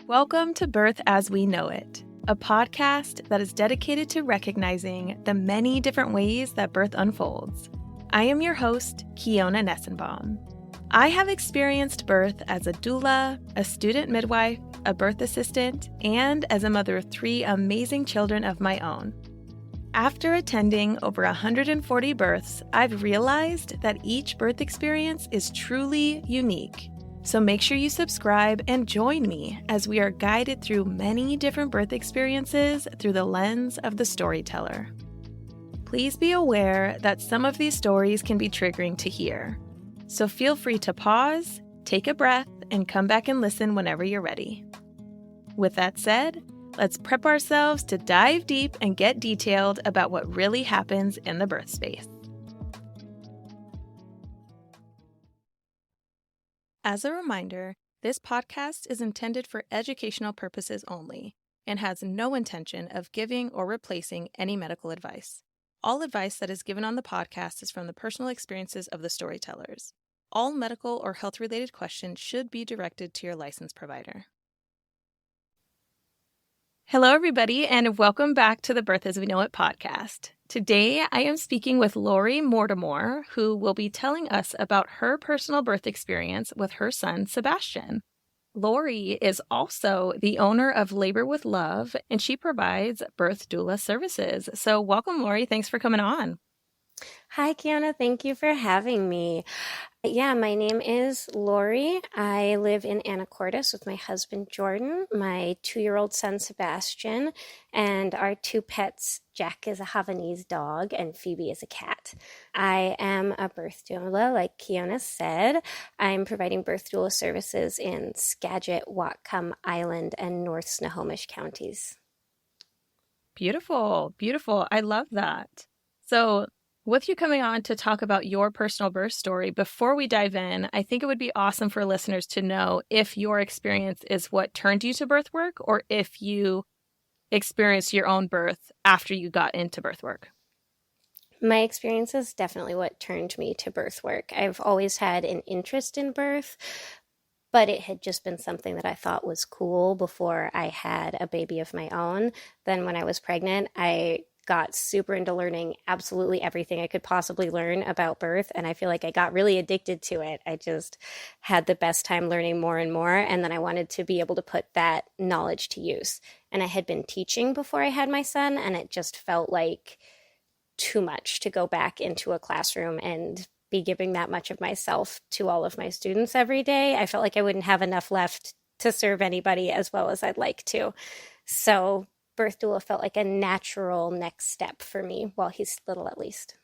Welcome to Birth as We Know It, a podcast that is dedicated to recognizing the many different ways that birth unfolds. I am your host, Kiona Nessenbaum. I have experienced birth as a doula, a student midwife, a birth assistant, and as a mother of 3 amazing children of my own. After attending over 140 births, I've realized that each birth experience is truly unique. So make sure you subscribe and join me as we are guided through many different birth experiences through the lens of the storyteller. Please be aware that some of these stories can be triggering to hear. So feel free to pause, take a breath, and come back and listen whenever you're ready. With that said, let's prep ourselves to dive deep and get detailed about what really happens in the birth space. As a reminder, this podcast is intended for educational purposes only and has no intention of giving or replacing any medical advice. All advice that is given on the podcast is from the personal experiences of the storytellers. All medical or health-related questions should be directed to your licensed provider. Hello, everybody, and welcome back to the Birth as We Know It podcast. Today, I am speaking with Lori Mortimore, who will be telling us about her personal birth experience with her son, Sebastian. Lori is also the owner of Labor with Love, and she provides birth doula services. So welcome, Lori. Thanks for coming on. Hi, Kiana. Thank you for having me. Yeah, my name is Lori. I live in Anacortes with my husband, Jordan, my 2-year-old son, Sebastian, and our 2 pets. Jack is a Havanese dog and Phoebe is a cat. I am a birth doula, like Kiana said. I'm providing birth doula services in Skagit, Whatcom Island, and North Snohomish counties. Beautiful, beautiful. I love that. So, with you coming on to talk about your personal birth story, before we dive in, I think it would be awesome for listeners to know if your experience is what turned you to birth work or if you experienced your own birth after you got into birth work. My experience is definitely what turned me to birth work. I've always had an interest in birth, but it had just been something that I thought was cool before I had a baby of my own. Then when I was pregnant, I got super into learning absolutely everything I could possibly learn about birth. And I feel like I got really addicted to it. I just had the best time learning more and more. And then I wanted to be able to put that knowledge to use. And I had been teaching before I had my son, and it just felt like too much to go back into a classroom and be giving that much of myself to all of my students every day. I felt like I wouldn't have enough left to serve anybody as well as I'd like to. So birth doula felt like a natural next step for me while he's little, at least.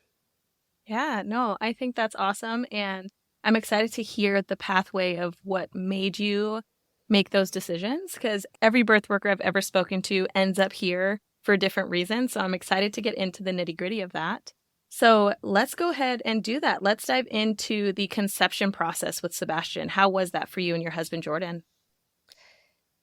Yeah, no, I think that's awesome. And I'm excited to hear the pathway of what made you make those decisions, because every birth worker I've ever spoken to ends up here for different reasons. So I'm excited to get into the nitty-gritty of that. So let's go ahead and do that. Let's dive into the conception process with Sebastian. How was that for you and your husband, Jordan?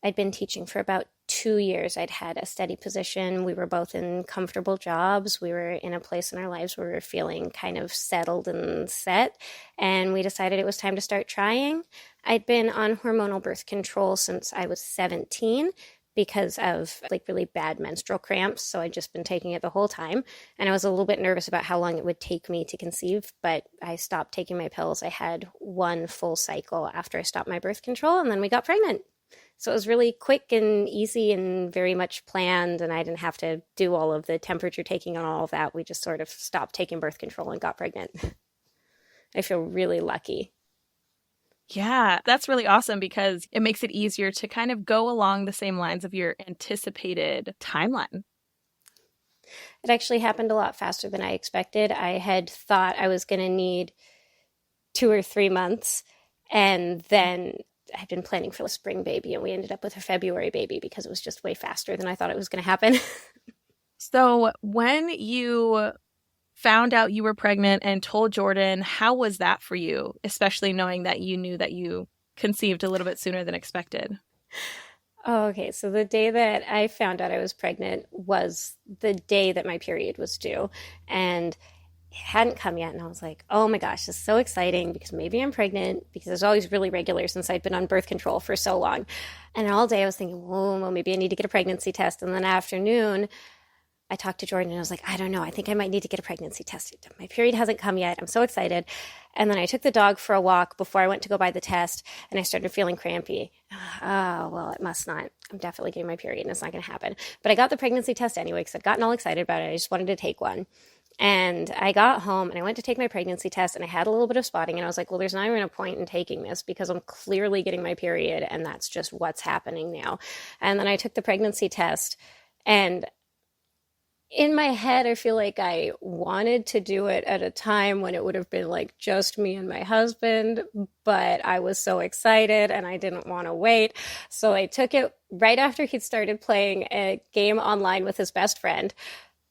I'd been teaching for about 2 years. I'd had a steady position. We were both in comfortable jobs. We were in a place in our lives where we were feeling kind of settled and set. And we decided it was time to start trying. I'd been on hormonal birth control since I was 17 because of really bad menstrual cramps. So I'd just been taking it the whole time. And I was a little bit nervous about how long it would take me to conceive, but I stopped taking my pills. I had 1 full cycle after I stopped my birth control, and then we got pregnant. So it was really quick and easy and very much planned, and I didn't have to do all of the temperature taking and all of that. We just sort of stopped taking birth control and got pregnant. I feel really lucky. Yeah, that's really awesome because it makes it easier to kind of go along the same lines of your anticipated timeline. It actually happened a lot faster than I expected. I had thought I was going to need 2 or 3 months, and then I've been planning for a spring baby, and we ended up with a February baby because it was just way faster than I thought it was going to happen. So when you found out you were pregnant and told Jordan, how was that for you, especially knowing that you knew that you conceived a little bit sooner than expected? Oh, okay. So the day that I found out I was pregnant was the day that my period was due. And hadn't come yet. And I was like, oh my gosh, this is so exciting because maybe I'm pregnant, because it's always really regular since I'd been on birth control for so long. And all day I was thinking, whoa, well, maybe I need to get a pregnancy test. And then afternoon, I talked to Jordan and I was like, I don't know. I think I might need to get a pregnancy test. My period hasn't come yet. I'm so excited. And then I took the dog for a walk before I went to go buy the test, and I started feeling crampy. Oh, well, it must not. I'm definitely getting my period and it's not going to happen. But I got the pregnancy test anyway because I'd gotten all excited about it. I just wanted to take one. And I got home and I went to take my pregnancy test, and I had a little bit of spotting, and I was like, well, there's not even a point in taking this because I'm clearly getting my period and that's just what's happening now. And then I took the pregnancy test, and in my head, I feel like I wanted to do it at a time when it would have been like just me and my husband, but I was so excited and I didn't want to wait. So I took it right after he'd started playing a game online with his best friend.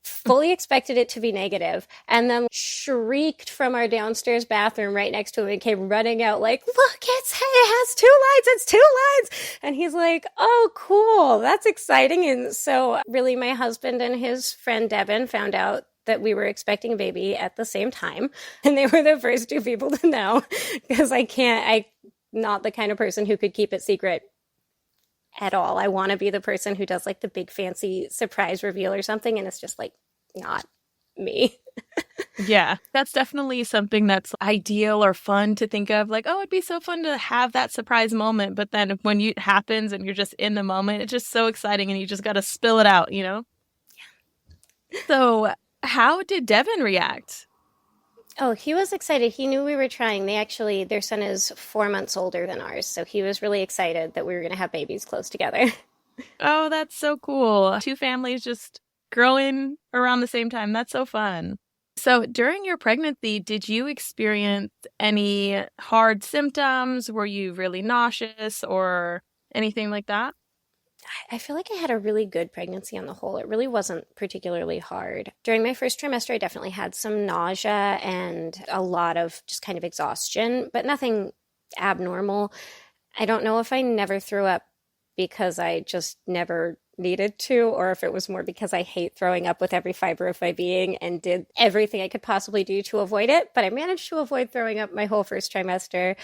Fully expected it to be negative, and then shrieked from our downstairs bathroom right next to him and came running out like, look, it has 2 lines, it's 2 lines. And he's like, oh, cool, that's exciting. And so really my husband and his friend Devin found out that we were expecting a baby at the same time. And they were the first 2 people to know, because I'm not the kind of person who could keep it secret at all. I want to be the person who does like the big fancy surprise reveal or something, and it's just like not me. Yeah, that's definitely something that's ideal or fun to think of. Like, oh, it'd be so fun to have that surprise moment. But then when it happens and you're just in the moment, it's just so exciting and you just got to spill it out, Yeah. So how did Devin react? Oh, he was excited. He knew we were trying. Their son is 4 months older than ours. So he was really excited that we were going to have babies close together. Oh, that's so cool. 2 families just growing around the same time. That's so fun. So during your pregnancy, did you experience any hard symptoms? Were you really nauseous or anything like that? I feel like I had a really good pregnancy on the whole. It really wasn't particularly hard. During my first trimester, I definitely had some nausea and a lot of just kind of exhaustion, but nothing abnormal. I don't know if I never threw up because I just never needed to, or if it was more because I hate throwing up with every fiber of my being and did everything I could possibly do to avoid it. But I managed to avoid throwing up my whole first trimester.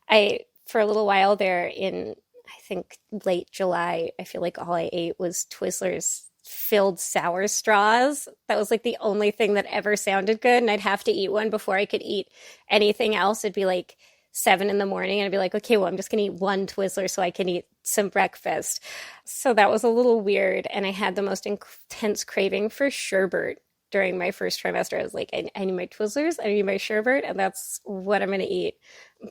For a little while there in, I think, late July, I feel like all I ate was Twizzlers filled sour straws. That was like the only thing that ever sounded good. And I'd have to eat one before I could eat anything else. It'd be like 7 in the morning and I'd be like, okay, well, I'm just going to eat one Twizzler so I can eat some breakfast. So that was a little weird. And I had the most intense craving for sherbet during my first trimester. I was like, I need my Twizzlers, I need my sherbet, and that's what I'm going to eat.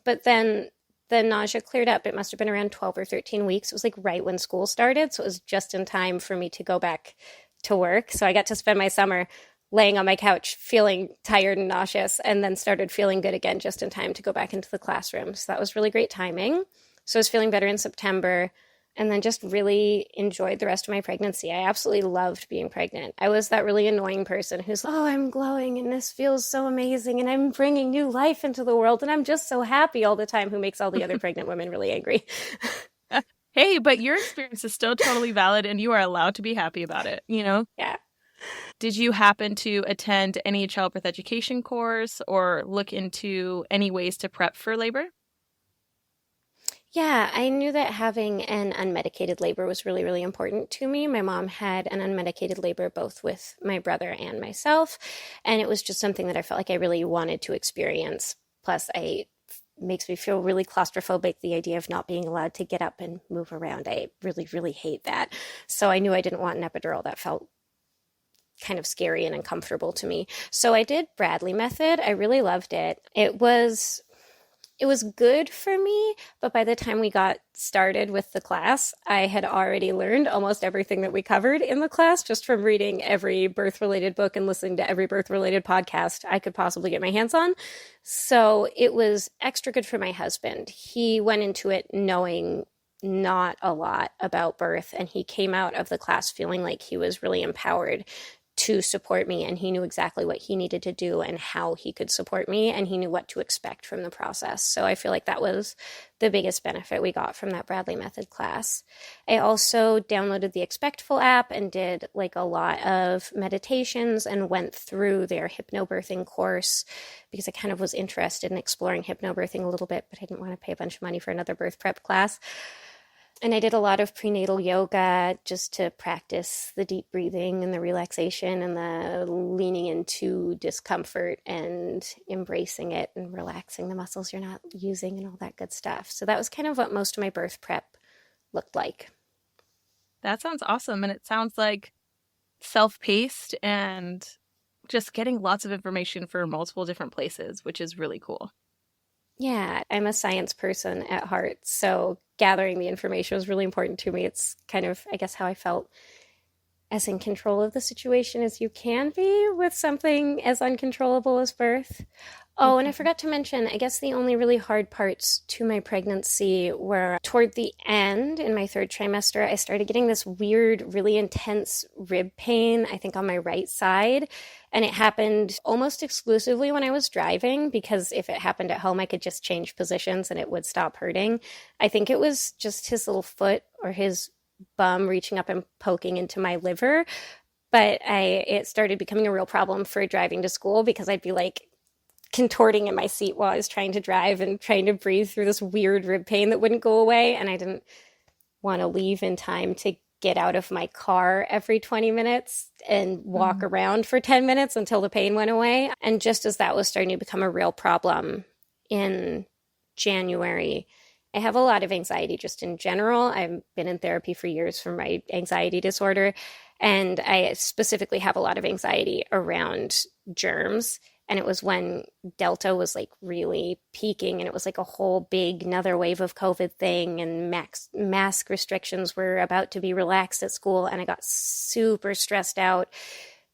But then the nausea cleared up. It must have been around 12 or 13 weeks. It was like right when school started. So it was just in time for me to go back to work. So I got to spend my summer laying on my couch feeling tired and nauseous, and then started feeling good again just in time to go back into the classroom. So that was really great timing. So I was feeling better in September, and then just really enjoyed the rest of my pregnancy. I absolutely loved being pregnant. I was that really annoying person who's, oh, I'm glowing and this feels so amazing and I'm bringing new life into the world and I'm just so happy all the time, who makes all the other pregnant women really angry. Hey, but your experience is still totally valid and you are allowed to be happy about it, Yeah. Did you happen to attend any childbirth education course or look into any ways to prep for labor? Yeah, I knew that having an unmedicated labor was really, really important to me. My mom had an unmedicated labor both with my brother and myself, and it was just something that I felt like I really wanted to experience. Plus, makes me feel really claustrophobic, the idea of not being allowed to get up and move around. I really, really hate that. So I knew I didn't want an epidural. That felt kind of scary and uncomfortable to me. So I did Bradley method. I really loved it. It was good for me, but by the time we got started with the class, I had already learned almost everything that we covered in the class just from reading every birth-related book and listening to every birth-related podcast I could possibly get my hands on. So it was extra good for my husband. He went into it knowing not a lot about birth, and he came out of the class feeling like he was really empowered to support me, and he knew exactly what he needed to do and how he could support me, and he knew what to expect from the process. So I feel like that was the biggest benefit we got from that Bradley Method class. I also downloaded the Expectful app and did like a lot of meditations and went through their hypnobirthing course because I kind of was interested in exploring hypnobirthing a little bit, but I didn't want to pay a bunch of money for another birth prep class. And I did a lot of prenatal yoga just to practice the deep breathing and the relaxation and the leaning into discomfort and embracing it and relaxing the muscles you're not using and all that good stuff. So that was kind of what most of my birth prep looked like. That sounds awesome. And it sounds like self-paced and just getting lots of information for multiple different places, which is really cool. Yeah, I'm a science person at heart, so gathering the information was really important to me. It's kind of, I guess, how I felt as in control of the situation as you can be with something as uncontrollable as birth. Oh, and I forgot to mention, I guess the only really hard parts to my pregnancy were toward the end in my third trimester, I started getting this weird, really intense rib pain, I think on my right side. And it happened almost exclusively when I was driving, because if it happened at home, I could just change positions and it would stop hurting. I think it was just his little foot or his bum reaching up and poking into my liver. But it started becoming a real problem for driving to school because I'd be like contorting in my seat while I was trying to drive and trying to breathe through this weird rib pain that wouldn't go away. And I didn't want to leave in time to get out of my car every 20 minutes and walk around for 10 minutes until the pain went away. And just as that was starting to become a real problem in January, I have a lot of anxiety just in general. I've been in therapy for years for my anxiety disorder, and I specifically have a lot of anxiety around germs. And it was when Delta was like really peaking, and it was like a whole big another wave of COVID thing, and mask restrictions were about to be relaxed at school. And I got super stressed out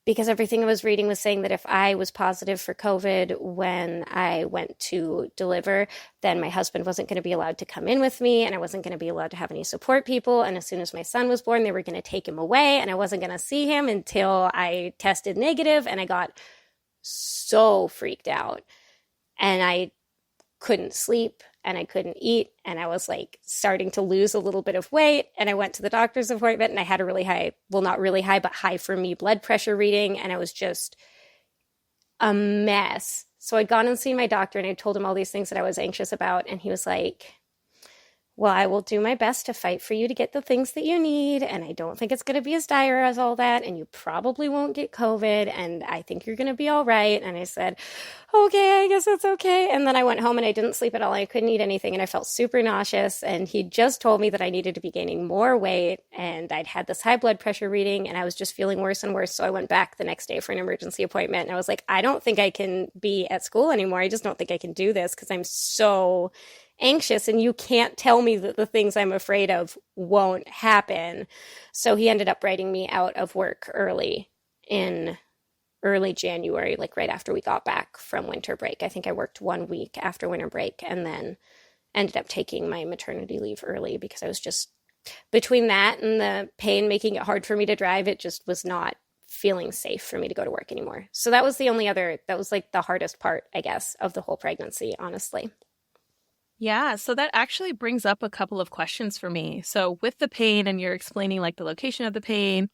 because everything I was reading was saying that if I was positive for COVID when I went to deliver, then my husband wasn't going to be allowed to come in with me, and I wasn't going to be allowed to have any support people. And as soon as my son was born, they were going to take him away, and I wasn't going to see him until I tested negative. And I got so freaked out, and I couldn't sleep and I couldn't eat, and I was like starting to lose a little bit of weight. And I went to the doctor's appointment, and I had a really high, well, not really high, but high for me blood pressure reading, and I was just a mess. So I'd gone and seen my doctor, and I told him all these things that I was anxious about, and he was like, well, I will do my best to fight for you to get the things that you need, and I don't think it's going to be as dire as all that, and you probably won't get COVID, and I think you're going to be all right. And I said, okay, I guess that's okay. And then I went home and I didn't sleep at all. I couldn't eat anything, and I felt super nauseous, and he just told me that I needed to be gaining more weight, and I'd had this high blood pressure reading, and I was just feeling worse and worse. So I went back the next day for an emergency appointment, and I was like, I don't think I can be at school anymore. I just don't think I can do this because I'm so anxious, and you can't tell me that the things I'm afraid of won't happen. So he ended up writing me out of work early January, like right after we got back from winter break. I think I worked 1 week after winter break, and then ended up taking my maternity leave early because I was just, between that and the pain making it hard for me to drive, it just was not feeling safe for me to go to work anymore. So that was that was like the hardest part, I guess, of the whole pregnancy, honestly. Yeah, so that actually brings up a couple of questions for me. So with the pain, and you're explaining like the location of the pain,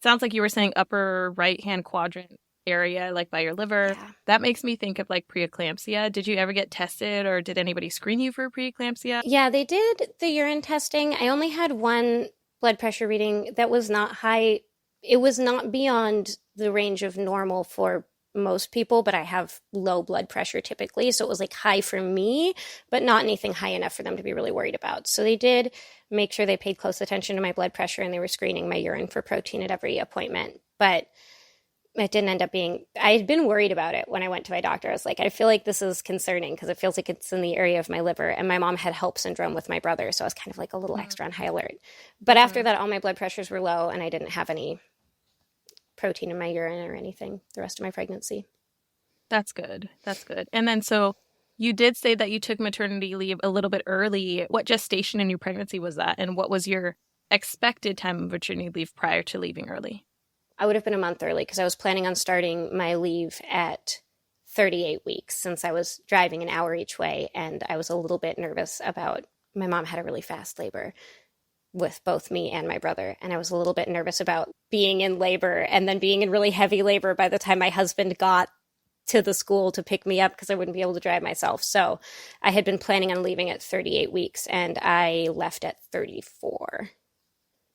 sounds like you were saying upper right-hand quadrant area, like by your liver. Yeah. That makes me think of like preeclampsia. Did you ever get tested, or did anybody screen you for preeclampsia? Yeah, they did the urine testing. I only had one blood pressure reading that was not high. It was not beyond the range of normal for most people, but I have low blood pressure typically. So it was like high for me, but not anything high enough for them to be really worried about. So they did make sure they paid close attention to my blood pressure, and they were screening my urine for protein at every appointment. But it didn't end up being, I had been worried about it when I went to my doctor. I was like, I feel like this is concerning because it feels like it's in the area of my liver. And my mom had HELLP syndrome with my brother. So I was kind of like a little extra on high alert. But after that, all my blood pressures were low, and I didn't have any protein in my urine or anything the rest of my pregnancy. That's good. That's good. And then so you did say that you took maternity leave a little bit early. What gestation in your pregnancy was that? And what was your expected time of maternity leave prior to leaving early? I would have been a month early because I was planning on starting my leave at 38 weeks since I was driving an hour each way. And I was a little bit nervous about, my mom had a really fast labor with both me and my brother. And I was a little bit nervous about being in labor and then being in really heavy labor by the time my husband got to the school to pick me up because I wouldn't be able to drive myself. So I had been planning on leaving at 38 weeks and I left at 34.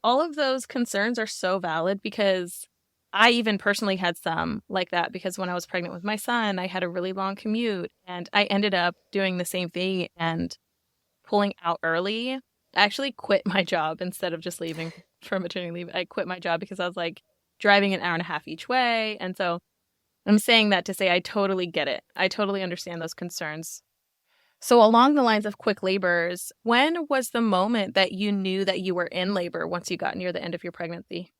All of those concerns are so valid because I even personally had some like that because when I was pregnant with my son, I had a really long commute and I ended up doing the same thing and pulling out early. I actually quit my job instead of just leaving for maternity leave. I quit my job because I was like driving an hour and a half each way. And so I'm saying that to say I totally get it. I totally understand those concerns. So along the lines of quick labors, when was the moment that you knew that you were in labor once you got near the end of your pregnancy?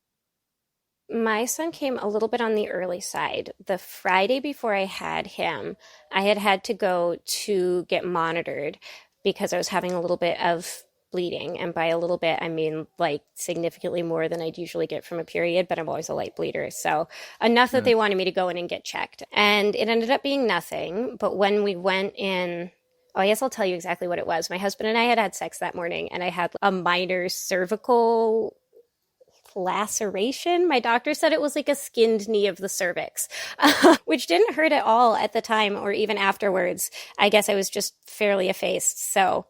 My son came a little bit on the early side. The Friday before I had him, I had to go to get monitored because I was having a little bit of bleeding. And by a little bit, I mean like significantly more than I'd usually get from a period, but I'm always a light bleeder. So enough that they wanted me to go in and get checked. And it ended up being nothing. But when we went in, oh, I guess I'll tell you exactly what it was. My husband and I had sex that morning and I had a minor cervical laceration. My doctor said it was like a skinned knee of the cervix, which didn't hurt at all at the time or even afterwards. I guess I was just fairly effaced. So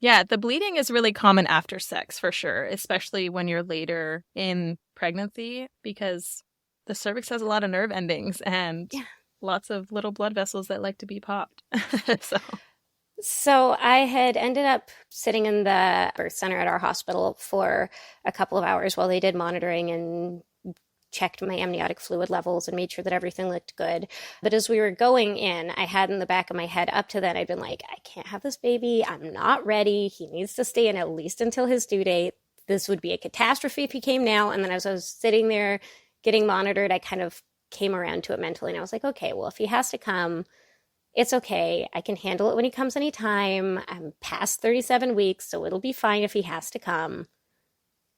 yeah, the bleeding is really common after sex for sure, especially when you're later in pregnancy because the cervix has a lot of nerve endings and lots of little blood vessels that like to be popped. So I had ended up sitting in the birth center at our hospital for a couple of hours while they did monitoring and checked my amniotic fluid levels and made sure that everything looked good. But as we were going in, I had in the back of my head up to then, I'd been like, I can't have this baby. I'm not ready. He needs to stay in at least until his due date. This would be a catastrophe if he came now. And then as I was sitting there getting monitored, I kind of came around to it mentally. And I was like, okay, well, if he has to come, it's okay. I can handle it when he comes anytime. I'm past 37 weeks, so it'll be fine if he has to come.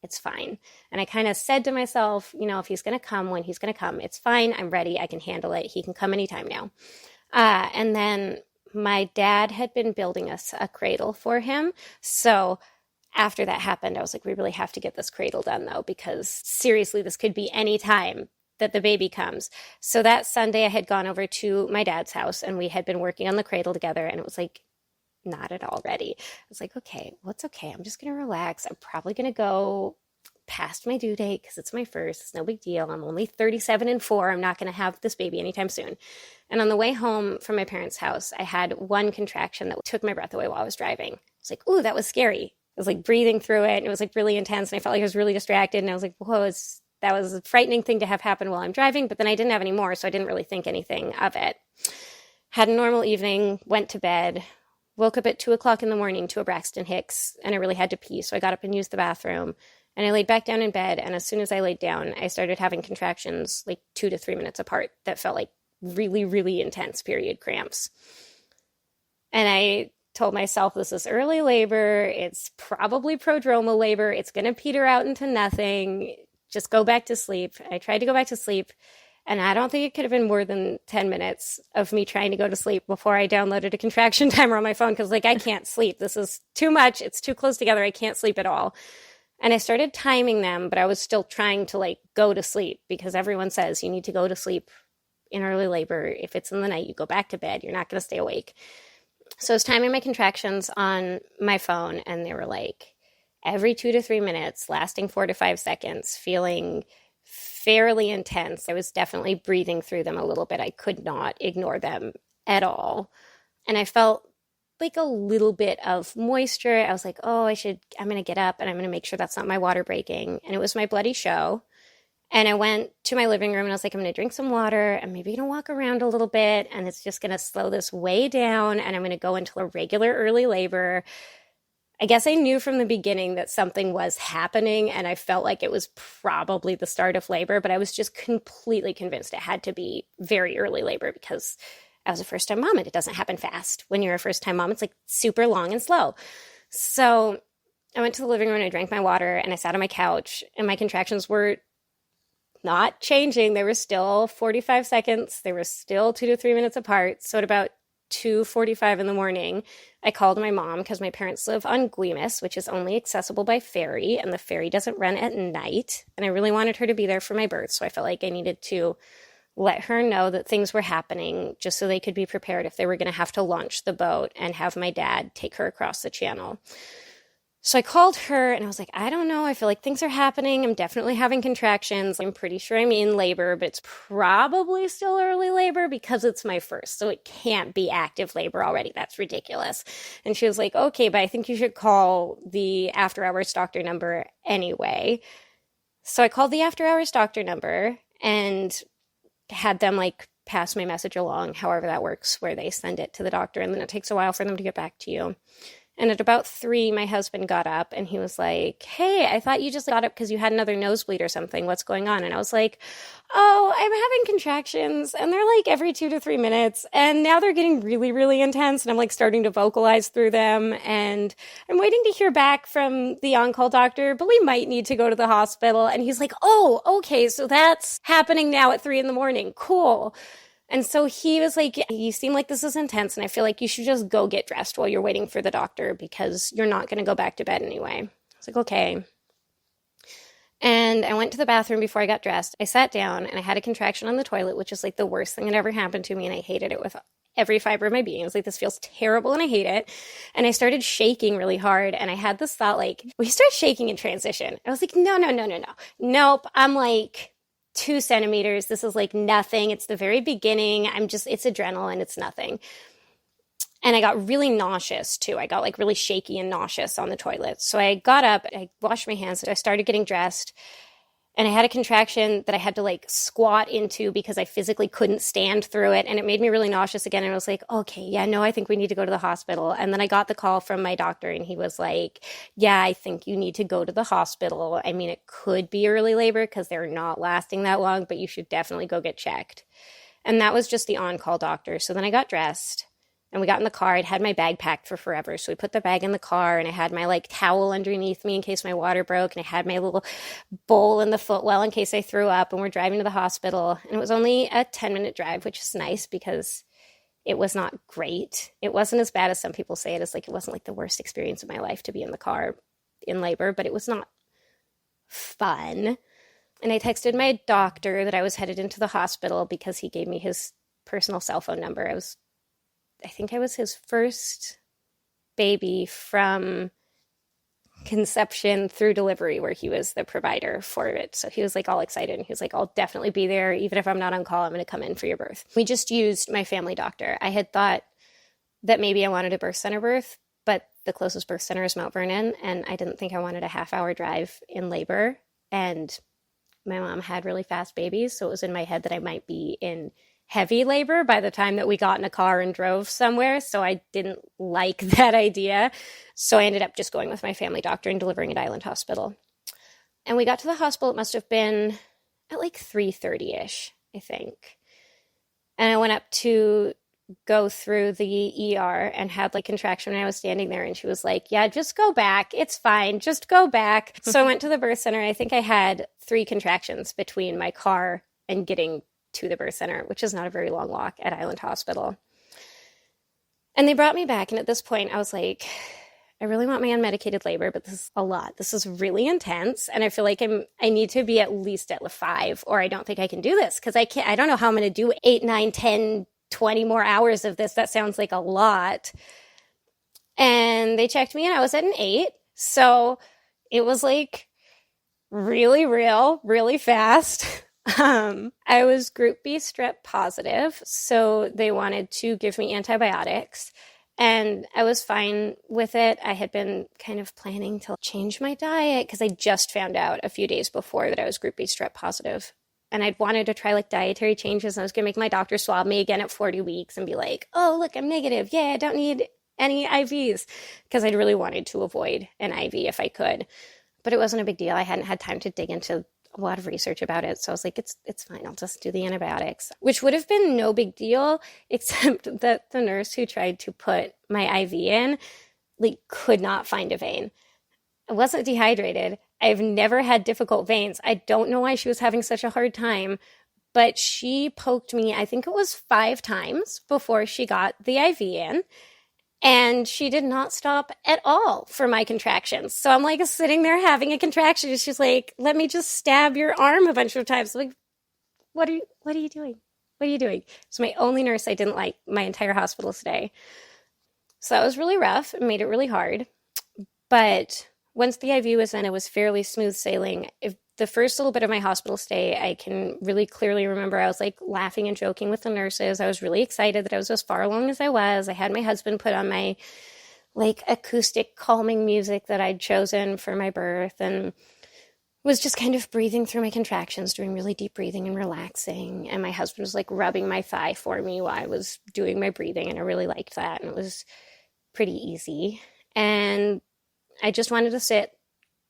It's fine. And I kind of said to myself, you know, if he's going to come, when he's going to come, it's fine. I'm ready. I can handle it. He can come anytime now. And then my dad had been building us a cradle for him. So after that happened, I was like, we really have to get this cradle done, though, because seriously, this could be any time that the baby comes. So that Sunday I had gone over to my dad's house and we had been working on the cradle together and it was like not at all ready. I was like, okay, well, it's okay. I'm just going to relax. I'm probably going to go past my due date because it's my first. It's no big deal. I'm only 37 and 4. I'm not going to have this baby anytime soon. And on the way home from my parents' house, I had one contraction that took my breath away while I was driving. I was like, ooh, that was scary. I was like breathing through it and it was like really intense and I felt like I was really distracted and I was like, whoa, that was a frightening thing to have happen while I'm driving, but then I didn't have any more, so I didn't really think anything of it. Had a normal evening, went to bed, woke up at 2 o'clock in the morning to a Braxton Hicks, and I really had to pee, so I got up and used the bathroom, and I laid back down in bed, and as soon as I laid down, I started having contractions like 2 to 3 minutes apart that felt like really, really intense period cramps. And I told myself, this is early labor, it's probably prodromal labor, it's going to peter out into nothing, just go back to sleep. I tried to go back to sleep, and I don't think it could have been more than 10 minutes of me trying to go to sleep before I downloaded a contraction timer on my phone because, like, I can't sleep. This is too much. It's too close together. I can't sleep at all. And I started timing them, but I was still trying to, like, go to sleep because everyone says you need to go to sleep in early labor. If it's in the night, you go back to bed. You're not going to stay awake. So I was timing my contractions on my phone, and they were, like, every 2 to 3 minutes, lasting 4 to 5 seconds, feeling fairly intense. I was definitely breathing through them a little bit. I could not ignore them at all. And I felt like a little bit of moisture. I was like, oh, I'm going to get up and I'm going to make sure that's not my water breaking. And it was my bloody show. And I went to my living room and I was like, I'm going to drink some water and maybe going to walk around a little bit. And it's just going to slow this way down. And I'm going to go into a regular early labor. I guess I knew from the beginning that something was happening and I felt like it was probably the start of labor, but I was just completely convinced it had to be very early labor because I was a first-time mom and it doesn't happen fast. When you're a first-time mom, it's like super long and slow. So I went to the living room and I drank my water and I sat on my couch and my contractions were not changing. They were still 45 seconds. They were still 2 to 3 minutes apart. So at about 2:45 in the morning, I called my mom because my parents live on Guimas, which is only accessible by ferry, and the ferry doesn't run at night. And I really wanted her to be there for my birth, so I felt like I needed to let her know that things were happening just so they could be prepared if they were going to have to launch the boat and have my dad take her across the channel. So I called her and I was like, I don't know. I feel like things are happening. I'm definitely having contractions. I'm pretty sure I'm in labor, but it's probably still early labor because it's my first. So it can't be active labor already. That's ridiculous. And she was like, okay, but I think you should call the after hours doctor number anyway. So I called the after hours doctor number and had them like pass my message along, however that works, where they send it to the doctor and then it takes a while for them to get back to you. And at about 3, my husband got up and he was like, hey, I thought you just got up because you had another nosebleed or something. What's going on? And I was like, oh, I'm having contractions and they're like every 2 to 3 minutes. And now they're getting really, really intense. And I'm like starting to vocalize through them. And I'm waiting to hear back from the on-call doctor, but we might need to go to the hospital. And he's like, oh, okay. So that's happening now at 3 in the morning. Cool. And so he was like, yeah, you seem like this is intense, and I feel like you should just go get dressed while you're waiting for the doctor because you're not going to go back to bed anyway. I was like, okay. And I went to the bathroom before I got dressed. I sat down, and I had a contraction on the toilet, which is like the worst thing that ever happened to me, and I hated it with every fiber of my being. I was like, this feels terrible, and I hate it. And I started shaking really hard, and I had this thought, like, we start shaking in transition. I was like, no. Nope. I'm like 2 centimeters. This is like nothing. It's the very beginning. It's adrenaline. It's nothing. And I got really nauseous too. I got like really shaky and nauseous on the toilet. So I got up, I washed my hands, I started getting dressed, and I had a contraction that I had to like squat into because I physically couldn't stand through it. And it made me really nauseous again. And I was like, okay, yeah, no, I think we need to go to the hospital. And then I got the call from my doctor and he was like, yeah, I think you need to go to the hospital. I mean, it could be early labor because they're not lasting that long, but you should definitely go get checked. And that was just the on-call doctor. So then I got dressed. And we got in the car. I'd had my bag packed for forever. So we put the bag in the car and I had my like towel underneath me in case my water broke. And I had my little bowl in the footwell in case I threw up. And we're driving to the hospital. And it was only a 10-minute drive, which is nice because it was not great. It wasn't as bad as some people say it is. Like, it wasn't like the worst experience of my life to be in the car in labor, but it was not fun. And I texted my doctor that I was headed into the hospital because he gave me his personal cell phone number. I think I was his first baby from conception through delivery where he was the provider for it. So he was like all excited and he was like, I'll definitely be there. Even if I'm not on call, I'm going to come in for your birth. We just used my family doctor. I had thought that maybe I wanted a birth center birth, but the closest birth center is Mount Vernon. And I didn't think I wanted a half-hour drive in labor. And my mom had really fast babies. So it was in my head that I might be in heavy labor by the time that we got in a car and drove somewhere. So I didn't like that idea. So I ended up just going with my family doctor and delivering at Island Hospital. And we got to the hospital. It must have been at like 3:30-ish, I think. And I went up to go through the ER and had like contraction when I was standing there. And she was like, yeah, just go back. It's fine. Just go back. So I went to the birth center. I think I had 3 contractions between my car and getting to the birth center, which is not a very long walk at Island Hospital. And they brought me back. And at this point, I was like, I really want my unmedicated labor, but this is a lot. This is really intense. And I feel like I need to be at least at 5, or I don't think I can do this because I don't know how I'm going to do 8, 9, 10, 20 more hours of this. That sounds like a lot. And they checked me and I was at an 8. So it was like really real, really fast. I was group B strep positive, so they wanted to give me antibiotics, and I was fine with it. I had been kind of planning to change my diet because I just found out a few days before that I was group B strep positive, and I'd wanted to try like dietary changes. And I was going to make my doctor swab me again at 40 weeks and be like, oh, look, I'm negative. Yeah, I don't need any IVs, because I'd really wanted to avoid an IV if I could, but it wasn't a big deal. I hadn't had time to dig into a lot of research about it. So I was like, it's fine. I'll just do the antibiotics, which would have been no big deal, except that the nurse who tried to put my IV in, like, could not find a vein. I wasn't dehydrated. I've never had difficult veins. I don't know why she was having such a hard time, but she poked me, I think it was 5 times before she got the IV in. And she did not stop at all for my contractions. So I'm like sitting there having a contraction. And she's like, let me just stab your arm a bunch of times. I'm like, what are you doing? What are you doing? It's my only nurse I didn't like my entire hospital stay. So that was really rough. It made it really hard. But once the IV was in, it was fairly smooth sailing. If the first little bit of my hospital stay, I can really clearly remember I was like laughing and joking with the nurses. I was really excited that I was as far along as I was. I had my husband put on my like acoustic calming music that I'd chosen for my birth and was just kind of breathing through my contractions, doing really deep breathing and relaxing. And my husband was like rubbing my thigh for me while I was doing my breathing. And I really liked that. And it was pretty easy. And I just wanted to sit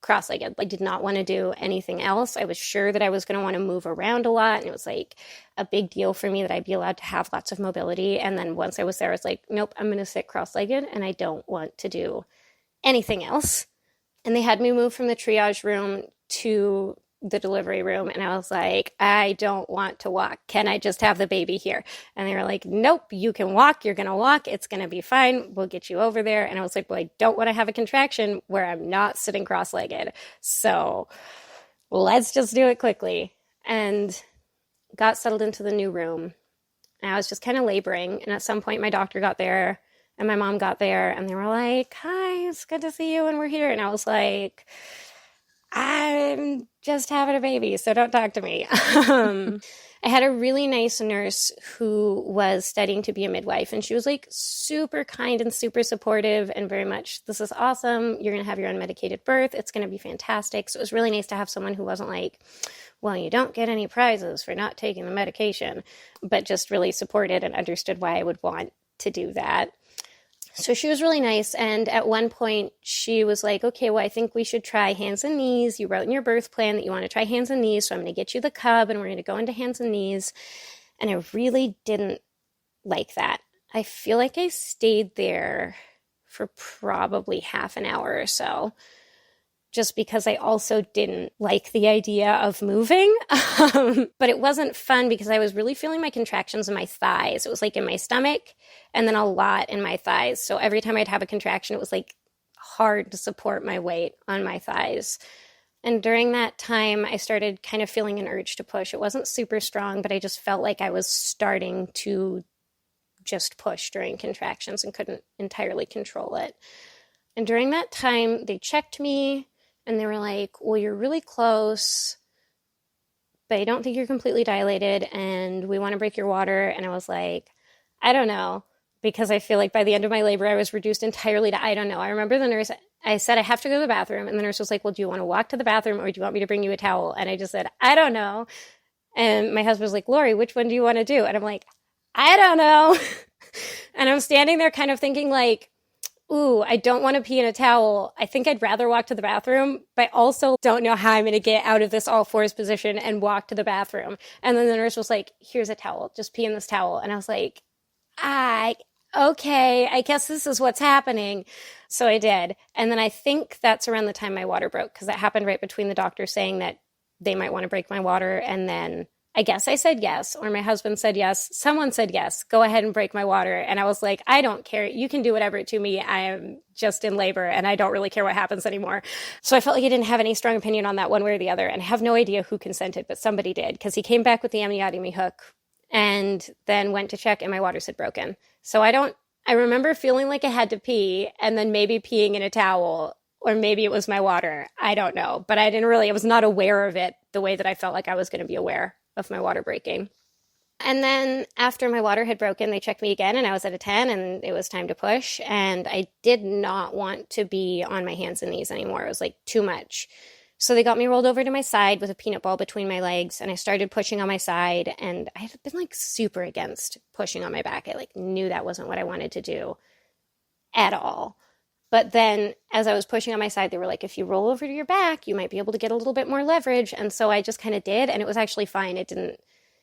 cross-legged. I did not want to do anything else. I was sure that I was going to want to move around a lot. And it was like a big deal for me that I'd be allowed to have lots of mobility. And then once I was there, I was like, nope, I'm going to sit cross-legged and I don't want to do anything else. And they had me move from the triage room to the delivery room. And I was like, I don't want to walk. Can I just have the baby here? And they were like, nope, you can walk. You're going to walk. It's going to be fine. We'll get you over there. And I was like, well, I don't want to have a contraction where I'm not sitting cross-legged. So let's just do it quickly. And got settled into the new room. And I was just kind of laboring. And at some point, my doctor got there and my mom got there. And they were like, hi, it's good to see you. And we're here. And I was like, I'm just having a baby, so don't talk to me. I had a really nice nurse who was studying to be a midwife, and she was like super kind and super supportive and very much, this is awesome. You're going to have your unmedicated birth. It's going to be fantastic. So it was really nice to have someone who wasn't like, well, you don't get any prizes for not taking the medication, but just really supported and understood why I would want to do that. So she was really nice. And at one point she was like, okay, well, I think we should try hands and knees. You wrote in your birth plan that you want to try hands and knees. So I'm going to get you the cub and we're going to go into hands and knees. And I really didn't like that. I feel like I stayed there for probably half an hour or so, just because I also didn't like the idea of moving. But it wasn't fun because I was really feeling my contractions in my thighs. It was like in my stomach and then a lot in my thighs. So every time I'd have a contraction, it was like hard to support my weight on my thighs. And during that time, I started kind of feeling an urge to push. It wasn't super strong, but I just felt like I was starting to just push during contractions and couldn't entirely control it. And during that time, they checked me. And they were like, well, you're really close, but I don't think you're completely dilated, and we want to break your water. And I was like, I don't know, because I feel like by the end of my labor, I was reduced entirely to I don't know. I remember the nurse, I said, I have to go to the bathroom. And the nurse was like, well, do you want to walk to the bathroom or do you want me to bring you a towel? And I just said, I don't know. And my husband was like, Lori, which one do you want to do? And I'm like, I don't know. And I'm standing there kind of thinking like, ooh, I don't want to pee in a towel. I think I'd rather walk to the bathroom, but I also don't know how I'm going to get out of this all fours position and walk to the bathroom. And then the nurse was like, here's a towel. Just pee in this towel. And I was like, okay, I guess this is what's happening. So I did. And then I think that's around the time my water broke, because that happened right between the doctor saying that they might want to break my water and then I guess I said yes, or my husband said yes. Someone said yes, go ahead and break my water. And I was like, I don't care. You can do whatever to me. I am just in labor and I don't really care what happens anymore. So I felt like I didn't have any strong opinion on that one way or the other. And I have no idea who consented, but somebody did, because he came back with the amniotomy hook and then went to check and my waters had broken. So I remember feeling like I had to pee and then maybe peeing in a towel, or maybe it was my water. I don't know, but I was not aware of it the way that I felt like I was going to be aware of my water breaking. And then after my water had broken, they checked me again and I was at a 10 and it was time to push. And I did not want to be on my hands and knees anymore. It was like too much. So they got me rolled over to my side with a peanut ball between my legs and I started pushing on my side. And I had been like super against pushing on my back. I like knew that wasn't what I wanted to do at all. But then as I was pushing on my side, they were like, if you roll over to your back, you might be able to get a little bit more leverage. And so I just kind of did. And it was actually fine. It didn't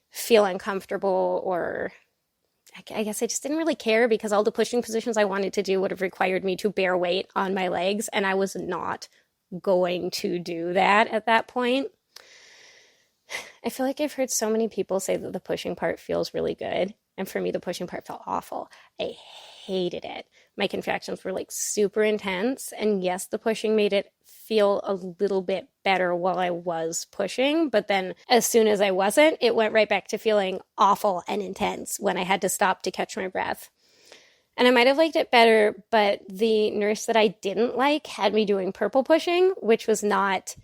feel uncomfortable, or I guess I just didn't really care, because all the pushing positions I wanted to do would have required me to bear weight on my legs. And I was not going to do that at that point. I feel like I've heard so many people say that the pushing part feels really good. And for me, the pushing part felt awful. I hated it. My contractions were like super intense. And yes, the pushing made it feel a little bit better while I was pushing. But then as soon as I wasn't, it went right back to feeling awful and intense when I had to stop to catch my breath. And I might have liked it better, but the nurse that I didn't like had me doing purple pushing, which was not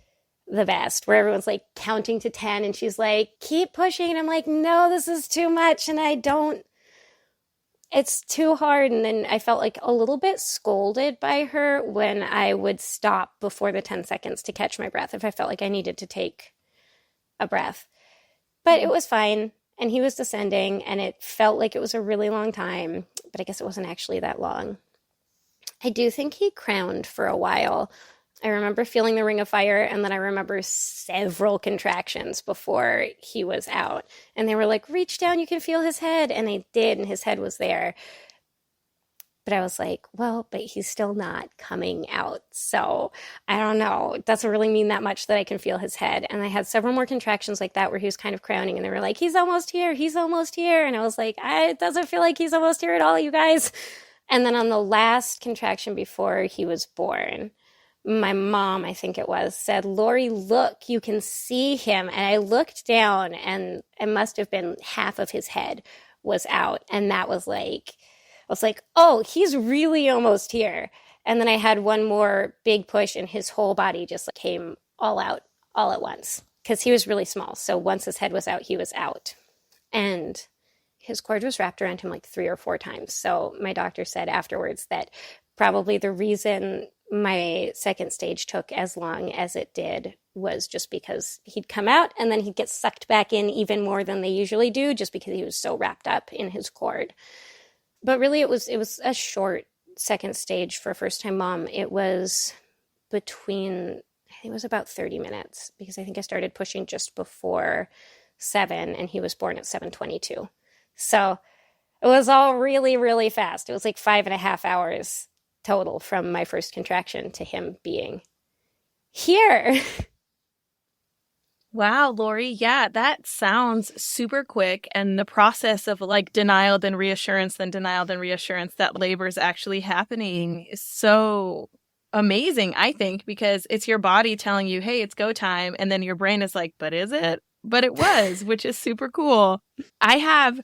the best, where everyone's like counting to 10 and she's like, keep pushing. And I'm like, no, this is too much. And it's too hard. And then I felt like a little bit scolded by her when I would stop before the 10 seconds to catch my breath if I felt like I needed to take a breath. But it was fine. And he was descending and it felt like it was a really long time, but I guess it wasn't actually that long. I do think he crowned for a while. I remember feeling the ring of fire, and then I remember several contractions before he was out. And they were like, reach down, you can feel his head. And I did, and his head was there. But I was like, well, but he's still not coming out. So I don't know. It doesn't really mean that much that I can feel his head. And I had several more contractions like that where he was kind of crowning, and they were like, he's almost here, he's almost here. And I was like, it doesn't feel like he's almost here at all, you guys. And then on the last contraction before he was born, my mom, I think it was, said, Lori, look, you can see him. And I looked down and it must have been half of his head was out. And that was like, I was like, oh, he's really almost here. And then I had one more big push and his whole body just like came all out all at once because he was really small. So once his head was out, he was out. And his cord was wrapped around him like 3 or 4 times. So my doctor said afterwards that probably the reason my second stage took as long as it did was just because he'd come out and then he'd get sucked back in even more than they usually do just because he was so wrapped up in his cord. But really it was a short second stage for a first-time mom. It was between, I think it was about 30 minutes because I think I started pushing just before 7 and he was born at 7:22. So it was all really, really fast. It was like 5.5 hours total from my first contraction to him being here. Wow, Lori. Yeah, that sounds super quick. And the process of like denial, then reassurance, then denial, then reassurance that labor is actually happening is so amazing, I think, because it's your body telling you, hey, it's go time. And then your brain is like, but is it? But it was, which is super cool. I have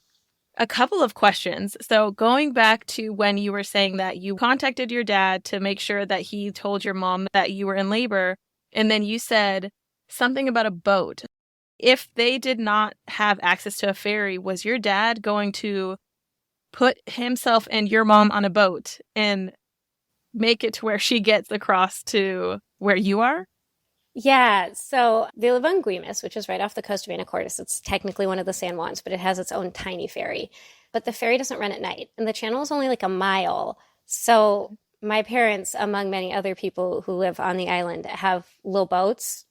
a couple of questions. So going back to when you were saying that you contacted your dad to make sure that he told your mom that you were in labor, and then you said something about a boat. If they did not have access to a ferry, was your dad going to put himself and your mom on a boat and make it to where she gets across to where you are? Yeah, so they live on Guimas, which is right off the coast of Anacortes. It's technically one of the San Juans, but it has its own tiny ferry. But the ferry doesn't run at night, and the channel is only like a mile. So my parents, among many other people who live on the island, have little boats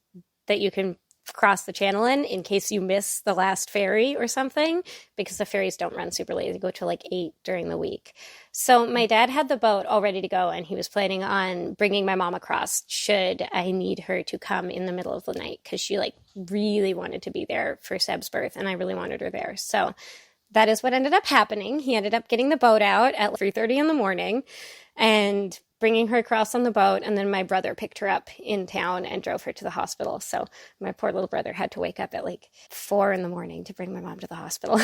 that you can cross the channel in case you miss the last ferry or something, because the ferries don't run super late. They go till like 8 during the week. So my dad had the boat all ready to go, and he was planning on bringing my mom across should I need her to come in the middle of the night, because she like really wanted to be there for Seb's birth, and I really wanted her there. So that is what ended up happening. He ended up getting the boat out at 3:30 in the morning and bringing her across on the boat, and then my brother picked her up in town and drove her to the hospital. So my poor little brother had to wake up at like 4 in the morning to bring my mom to the hospital.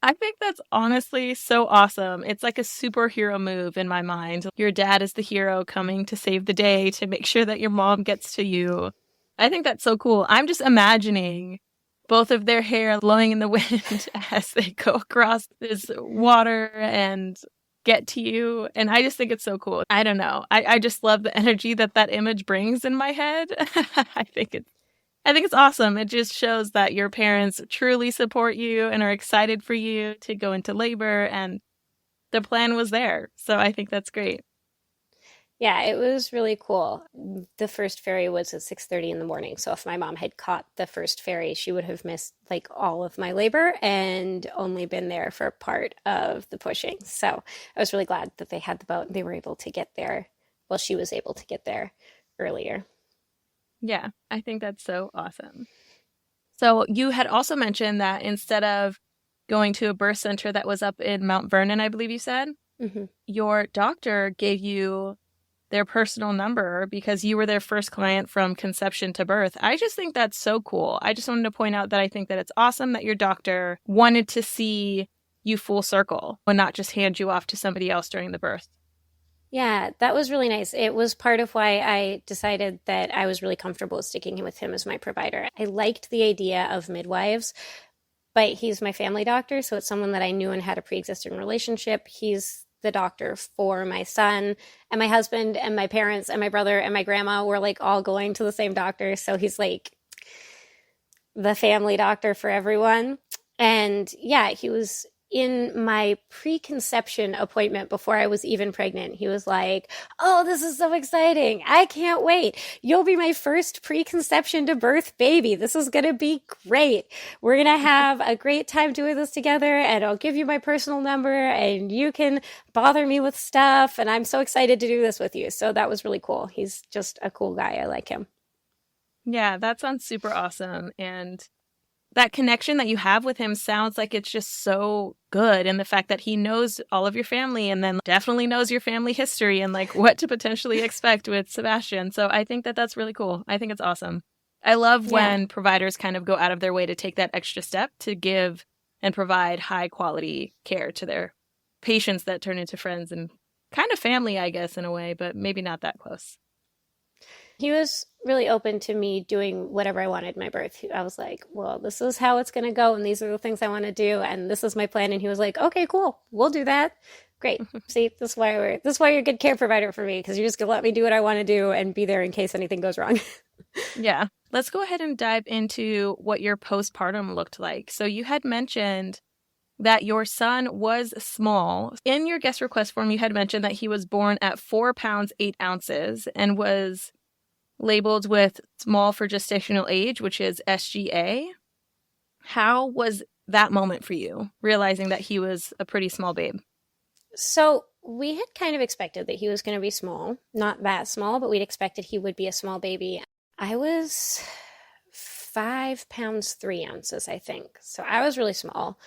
I think that's honestly so awesome. It's like a superhero move in my mind. Your dad is the hero coming to save the day to make sure that your mom gets to you. I think that's so cool. I'm just imagining both of their hair blowing in the wind as they go across this water and get to you. And I just think it's so cool. I don't know. I just love the energy that that image brings in my head. I think it's awesome. It just shows that your parents truly support you and are excited for you to go into labor, and the plan was there. So I think that's great. Yeah, it was really cool. The first ferry was at 6:30 in the morning. So if my mom had caught the first ferry, she would have missed like all of my labor and only been there for part of the pushing. So I was really glad that they had the boat and they were able to get there. Well, she was able to get there earlier. Yeah, I think that's so awesome. So you had also mentioned that instead of going to a birth center that was up in Mount Vernon, I believe you said, your doctor gave you their personal number because you were their first client from conception to birth. I just think that's so cool. I just wanted to point out that I think that it's awesome that your doctor wanted to see you full circle and not just hand you off to somebody else during the birth. Yeah, that was really nice. It was part of why I decided that I was really comfortable sticking with him as my provider. I liked the idea of midwives, but he's my family doctor, so it's someone that I knew and had a pre-existing relationship. He's the doctor for my son and my husband and my parents and my brother and my grandma were like all going to the same doctor. So he's like the family doctor for everyone. And yeah, he was in my preconception appointment before I was even pregnant. He was like, "Oh, this is so exciting. I can't wait. You'll be my first preconception to birth baby. This is going to be great. We're going to have a great time doing this together, and I'll give you my personal number and you can bother me with stuff. And I'm so excited to do this with you." So that was really cool. He's just a cool guy. I like him. Yeah, that sounds super awesome. And that connection that you have with him sounds like it's just so good. And the fact that he knows all of your family and then definitely knows your family history and like what to potentially expect with Sebastian. So I think that that's really cool. I think it's awesome. I love when providers kind of go out of their way to take that extra step to give and provide high quality care to their patients that turn into friends and kind of family, I guess, in a way, but maybe not that close. He was really open to me doing whatever I wanted in my birth. I was like, well, this is how it's going to go. And these are the things I want to do. And this is my plan. And he was like, okay, cool. We'll do that. Great. See, this is why you're a good care provider for me. Because you're just going to let me do what I want to do and be there in case anything goes wrong. Yeah. Let's go ahead and dive into what your postpartum looked like. So you had mentioned that your son was small. In your guest request form, you had mentioned that he was born at 4 pounds, 8 ounces and was labeled with small for gestational age, which is SGA. How was that moment for you, realizing that he was a pretty small babe? So we had kind of expected that he was going to be small, not that small, but we'd expected he would be a small baby. I was 5 pounds, 3 ounces, I think. So I was really small.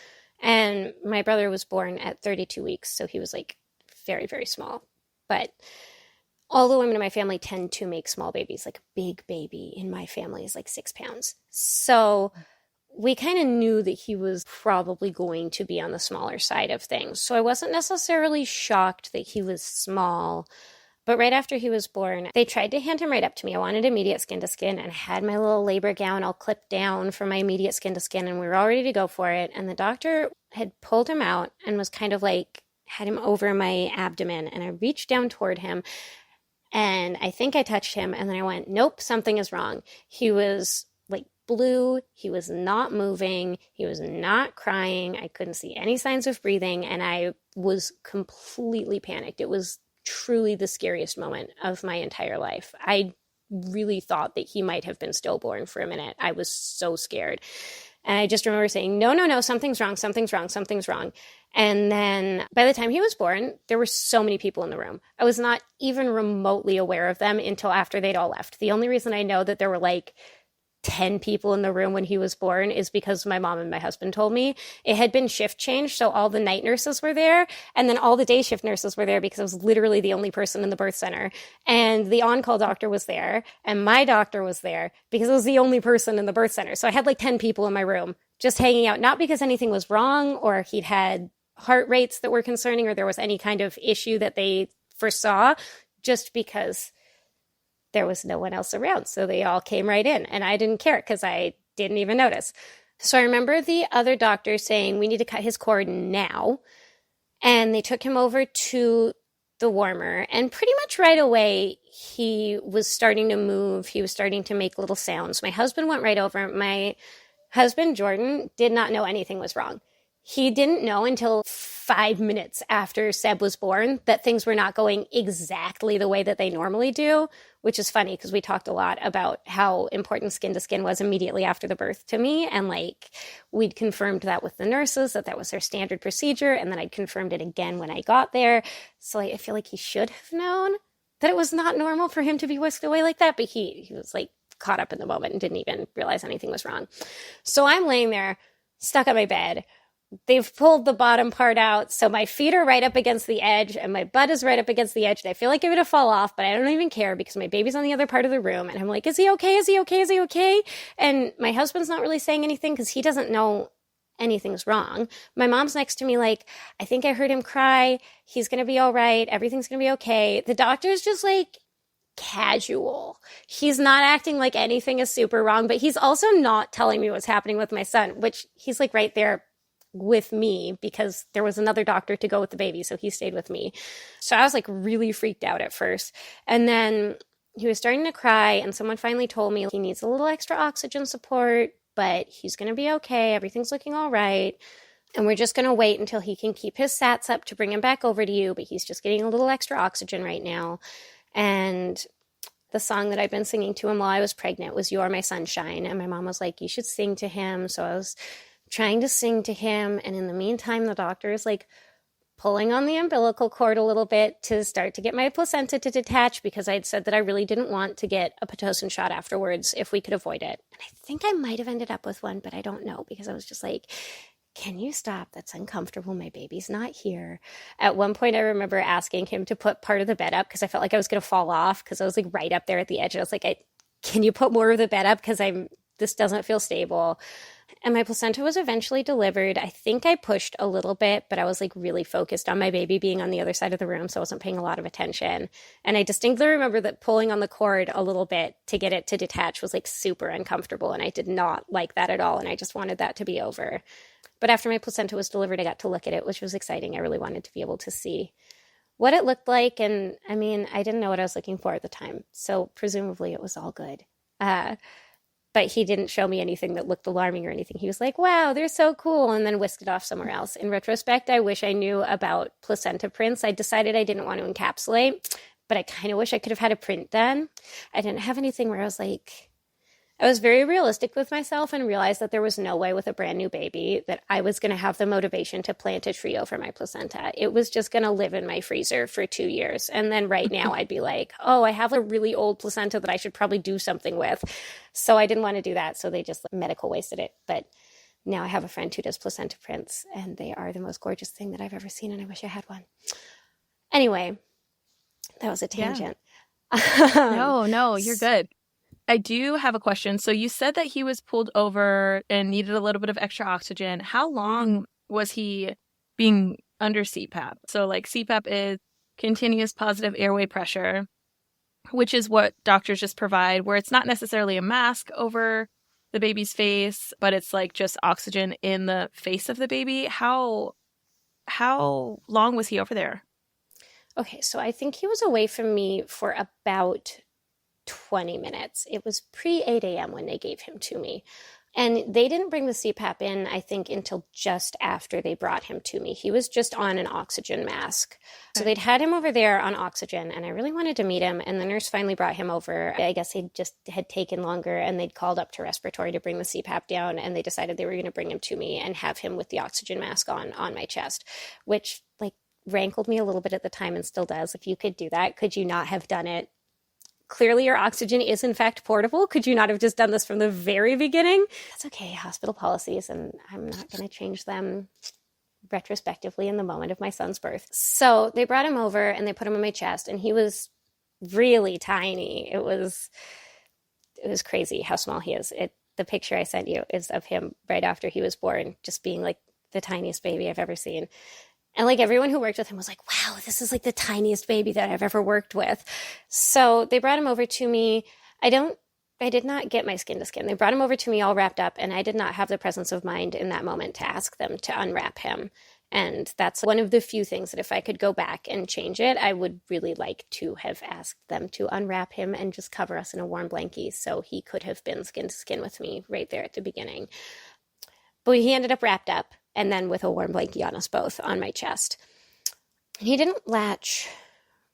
And my brother was born at 32 weeks. So he was like very, very small. But all the women in my family tend to make small babies. Like a big baby in my family is like 6 pounds. So we kind of knew that he was probably going to be on the smaller side of things. So I wasn't necessarily shocked that he was small. But right after he was born, they tried to hand him right up to me. I wanted immediate skin to skin and had my little labor gown all clipped down for my immediate skin to skin. And we were all ready to go for it. And the doctor had pulled him out and was kind of like, had him over my abdomen. And I reached down toward him. And I think I touched him, and then I went, nope, something is wrong. He was like blue. He was not moving. He was not crying. I couldn't see any signs of breathing, and I was completely panicked. It was truly the scariest moment of my entire life. I really thought that he might have been stillborn for a minute. I was so scared. And I just remember saying, no, something's wrong, something's wrong, something's wrong. And then by the time he was born, there were so many people in the room. I was not even remotely aware of them until after they'd all left. The only reason I know that there were like 10 people in the room when he was born is because my mom and my husband told me. It had been shift change, so all the night nurses were there, and then all the day shift nurses were there because I was literally the only person in the birth center. And the on-call doctor was there, and my doctor was there because I was the only person in the birth center. So I had like 10 people in my room just hanging out, not because anything was wrong or he'd had heart rates that were concerning or there was any kind of issue that they foresaw, just because there was no one else around. So they all came right in, and I didn't care because I didn't even notice. So I remember the other doctor saying, we need to cut his cord now. And they took him over to the warmer, and pretty much right away, he was starting to move. He was starting to make little sounds. My husband went right over. My husband, Jordan, did not know anything was wrong. He didn't know until 5 minutes after Seb was born that things were not going exactly the way that they normally do, which is funny because we talked a lot about how important skin to skin was immediately after the birth to me. And like we'd confirmed that with the nurses, that was their standard procedure. And then I'd confirmed it again when I got there. So I feel like he should have known that it was not normal for him to be whisked away like that. But he was like caught up in the moment and didn't even realize anything was wrong. So I'm laying there stuck on my bed. They've pulled the bottom part out, so my feet are right up against the edge and my butt is right up against the edge, and I feel like I'm going to fall off, but I don't even care because my baby's on the other part of the room, and I'm like, is he okay? Is he okay? Is he okay? And my husband's not really saying anything because he doesn't know anything's wrong. My mom's next to me like, I think I heard him cry. He's going to be all right. Everything's going to be okay. The doctor's just like casual. He's not acting like anything is super wrong, but he's also not telling me what's happening with my son, which he's like right there with me because there was another doctor to go with the baby, so he stayed with me. So I was like really freaked out at first. And then he was starting to cry, and someone finally told me he needs a little extra oxygen support, but he's going to be okay. Everything's looking all right. And we're just going to wait until he can keep his sats up to bring him back over to you, but he's just getting a little extra oxygen right now. And the song that I'd been singing to him while I was pregnant was You Are My Sunshine. And my mom was like, you should sing to him. So I was trying to sing to him. And in the meantime, the doctor is like pulling on the umbilical cord a little bit to start to get my placenta to detach because I'd said that I really didn't want to get a Pitocin shot afterwards if we could avoid it. And I think I might have ended up with one, but I don't know because I was just like, can you stop? That's uncomfortable. My baby's not here. At one point, I remember asking him to put part of the bed up because I felt like I was going to fall off because I was like right up there at the edge. And I was like, can you put more of the bed up? Because this doesn't feel stable. And my placenta was eventually delivered. I think I pushed a little bit, but I was like really focused on my baby being on the other side of the room, so I wasn't paying a lot of attention. And I distinctly remember that pulling on the cord a little bit to get it to detach was like super uncomfortable, and I did not like that at all, and I just wanted that to be over. But after my placenta was delivered, I got to look at it, which was exciting. I really wanted to be able to see what it looked like, and I mean, I didn't know what I was looking for at the time, so presumably it was all good. But he didn't show me anything that looked alarming or anything. He was like, wow, they're so cool, and then whisked it off somewhere else. In retrospect, I wish I knew about placenta prints. I decided I didn't want to encapsulate, but I kind of wish I could have had a print done. I didn't have anything where I was like, I was very realistic with myself and realized that there was no way with a brand new baby that I was going to have the motivation to plant a tree over my placenta. It was just going to live in my freezer for 2 years. And then right now I'd be like, oh, I have a really old placenta that I should probably do something with. So I didn't want to do that. So they just medical wasted it. But now I have a friend who does placenta prints, and they are the most gorgeous thing that I've ever seen. And I wish I had one. Anyway, that was a tangent. Yeah. No, you're good. I do have a question. So you said that he was pulled over and needed a little bit of extra oxygen. How long was he being under CPAP? So like CPAP is continuous positive airway pressure, which is what doctors just provide, where it's not necessarily a mask over the baby's face, but it's like just oxygen in the face of the baby. How long was he over there? Okay, so I think he was away from me for about 20 minutes. It was pre-8 a.m. when they gave him to me. And they didn't bring the CPAP in, I think, until just after they brought him to me. He was just on an oxygen mask. So they'd had him over there on oxygen, and I really wanted to meet him. And the nurse finally brought him over. I guess he just had taken longer, and they'd called up to respiratory to bring the CPAP down, and they decided they were going to bring him to me and have him with the oxygen mask on my chest, which like rankled me a little bit at the time and still does. If you could do that, could you not have done it? Clearly your oxygen is in fact portable. Could you not have just done this from the very beginning? That's okay, hospital policies, and I'm not going to change them retrospectively in the moment of my son's birth. So they brought him over and they put him on my chest, and he was really tiny. It was crazy how small he is. The picture I sent you is of him right after he was born, just being like the tiniest baby I've ever seen. And like everyone who worked with him was like, wow, this is like the tiniest baby that I've ever worked with. So they brought him over to me. I did not get my skin to skin. They brought him over to me all wrapped up, and I did not have the presence of mind in that moment to ask them to unwrap him. And that's one of the few things that if I could go back and change it, I would really like to have asked them to unwrap him and just cover us in a warm blankie so he could have been skin to skin with me right there at the beginning. But he ended up wrapped up, and then with a warm blankie on us both on my chest. And he didn't latch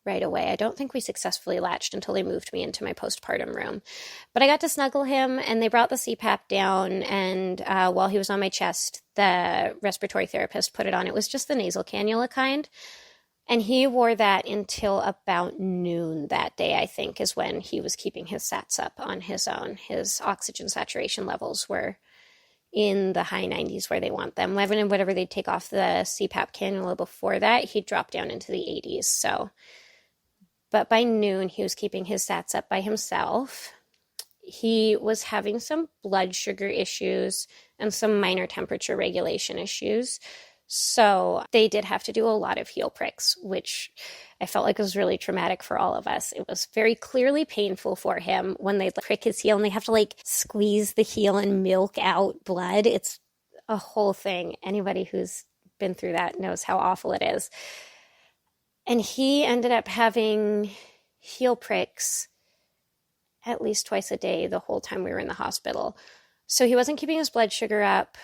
right away. I don't think we successfully latched until they moved me into my postpartum room. But I got to snuggle him, and they brought the CPAP down, and while he was on my chest, the respiratory therapist put it on. It was just the nasal cannula kind. And he wore that until about noon that day, I think, is when he was keeping his sats up on his own. His oxygen saturation levels were in the high 90s where they want them. Whenever they take off the CPAP cannula before that, he'd drop down into the 80s. So, but by noon, he was keeping his sats up by himself. He was having some blood sugar issues and some minor temperature regulation issues. So they did have to do a lot of heel pricks, which I felt like was really traumatic for all of us. It was very clearly painful for him when they prick his heel and they have to like squeeze the heel and milk out blood. It's a whole thing. Anybody who's been through that knows how awful it is. And he ended up having heel pricks at least twice a day the whole time we were in the hospital. So he wasn't keeping his blood sugar up.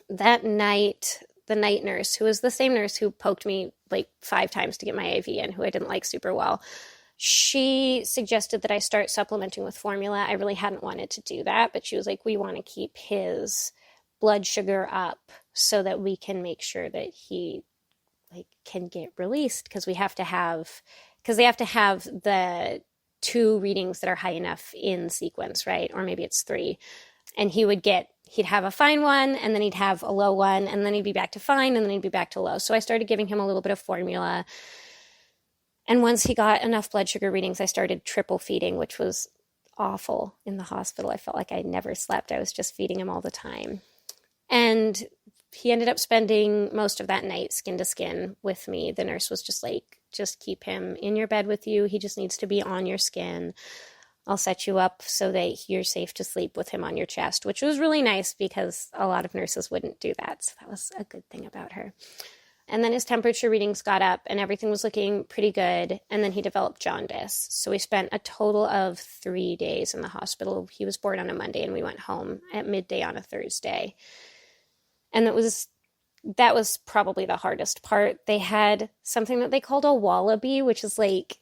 That night, the night nurse, who was the same nurse who poked me like 5 times to get my IV in, who I didn't like super well, she suggested that I start supplementing with formula. I really hadn't wanted to do that, but she was like, we want to keep his blood sugar up so that we can make sure that he like can get released, because they have to have the 2 readings that are high enough in sequence, right? Or maybe it's 3. And he'd have a fine one, and then he'd have a low one, and then he'd be back to fine, and then he'd be back to low. So I started giving him a little bit of formula. And once he got enough blood sugar readings, I started triple feeding, which was awful in the hospital. I felt like I never slept. I was just feeding him all the time. And he ended up spending most of that night skin to skin with me. The nurse was just like, just keep him in your bed with you. He just needs to be on your skin. I'll set you up so that you're safe to sleep with him on your chest, which was really nice because a lot of nurses wouldn't do that. So that was a good thing about her. And then his temperature readings got up and everything was looking pretty good. And then he developed jaundice. So we spent a total of 3 days in the hospital. He was born on a Monday and we went home at midday on a Thursday. And that was probably the hardest part. They had something that they called a wallaby, which is like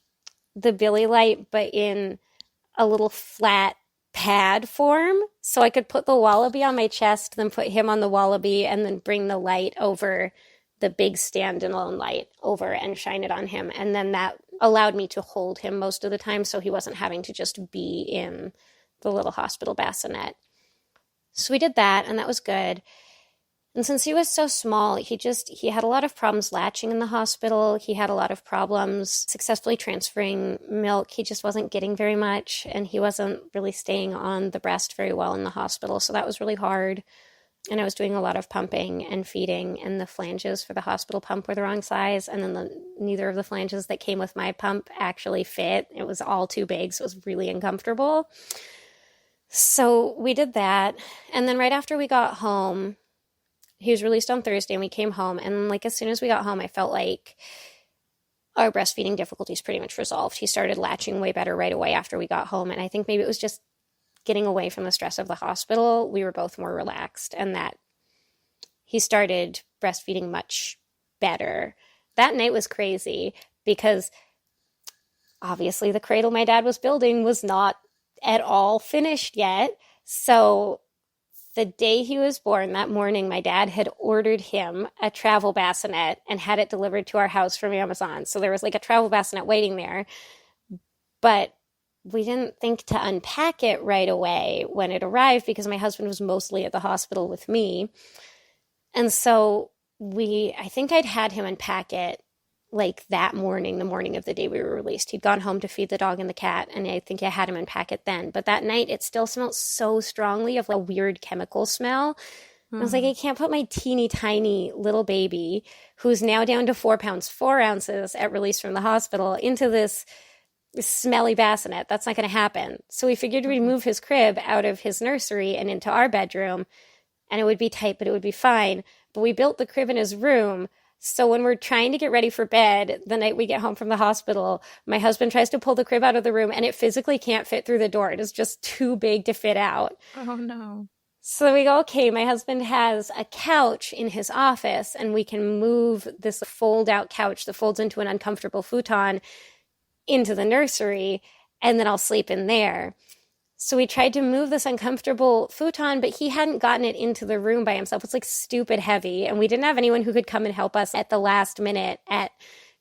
the Billy light, but in a little flat pad form. So I could put the wallaby on my chest, then put him on the wallaby, and then bring the light over, the big standalone light over, and shine it on him. And then that allowed me to hold him most of the time, so he wasn't having to just be in the little hospital bassinet. So we did that, and that was good. And since he was so small, he had a lot of problems latching in the hospital. He had a lot of problems successfully transferring milk. He just wasn't getting very much, and he wasn't really staying on the breast very well in the hospital. So that was really hard. And I was doing a lot of pumping and feeding, and the flanges for the hospital pump were the wrong size. And then neither of the flanges that came with my pump actually fit. It was all too big, so it was really uncomfortable. So we did that. And then right after we got home, he was released on Thursday and we came home, and like as soon as we got home, I felt like our breastfeeding difficulties pretty much resolved. He started latching way better right away after we got home, and I think maybe it was just getting away from the stress of the hospital. We were both more relaxed, and that he started breastfeeding much better. That night was crazy because obviously the cradle my dad was building was not at all finished yet. So the day he was born, that morning, my dad had ordered him a travel bassinet and had it delivered to our house from Amazon. So there was like a travel bassinet waiting there, but we didn't think to unpack it right away when it arrived because my husband was mostly at the hospital with me. And so I think I'd had him unpack it like that morning, the morning of the day we were released. He'd gone home to feed the dog and the cat, and I think I had him unpack it then. But that night, it still smelled so strongly of a weird chemical smell. I was like, I can't put my teeny tiny little baby, who's now down to 4 pounds, 4 ounces at release from the hospital, into this smelly bassinet. That's not going to happen. So we figured we'd move his crib out of his nursery and into our bedroom, and it would be tight, but it would be fine. But we built the crib in his room. So when we're trying to get ready for bed the night we get home from the hospital, my husband tries to pull the crib out of the room and it physically can't fit through the door. It is just too big to fit out. Oh, no. So we go, okay, my husband has a couch in his office and we can move this fold-out couch that folds into an uncomfortable futon into the nursery, and then I'll sleep in there. So we tried to move this uncomfortable futon, but he hadn't gotten it into the room by himself. It's like stupid heavy. And we didn't have anyone who could come and help us at the last minute at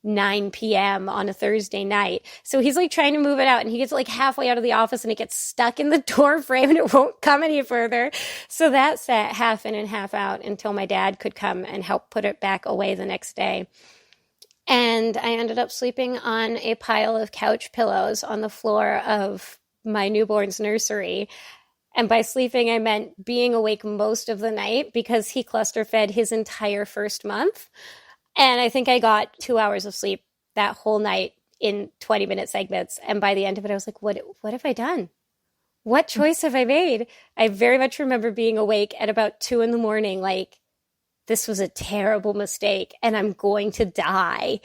9 p.m. on a Thursday night. So he's like trying to move it out, and he gets like halfway out of the office and it gets stuck in the door frame and it won't come any further. So that sat half in and half out until my dad could come and help put it back away the next day. And I ended up sleeping on a pile of couch pillows on the floor of my newborn's nursery. And by sleeping, I meant being awake most of the night because he cluster fed his entire first month. And I think I got 2 hours of sleep that whole night in 20-minute segments. And by the end of it, I was like, what have I done? What choice have I made? I very much remember being awake at about 2 a.m, like, this was a terrible mistake and I'm going to die.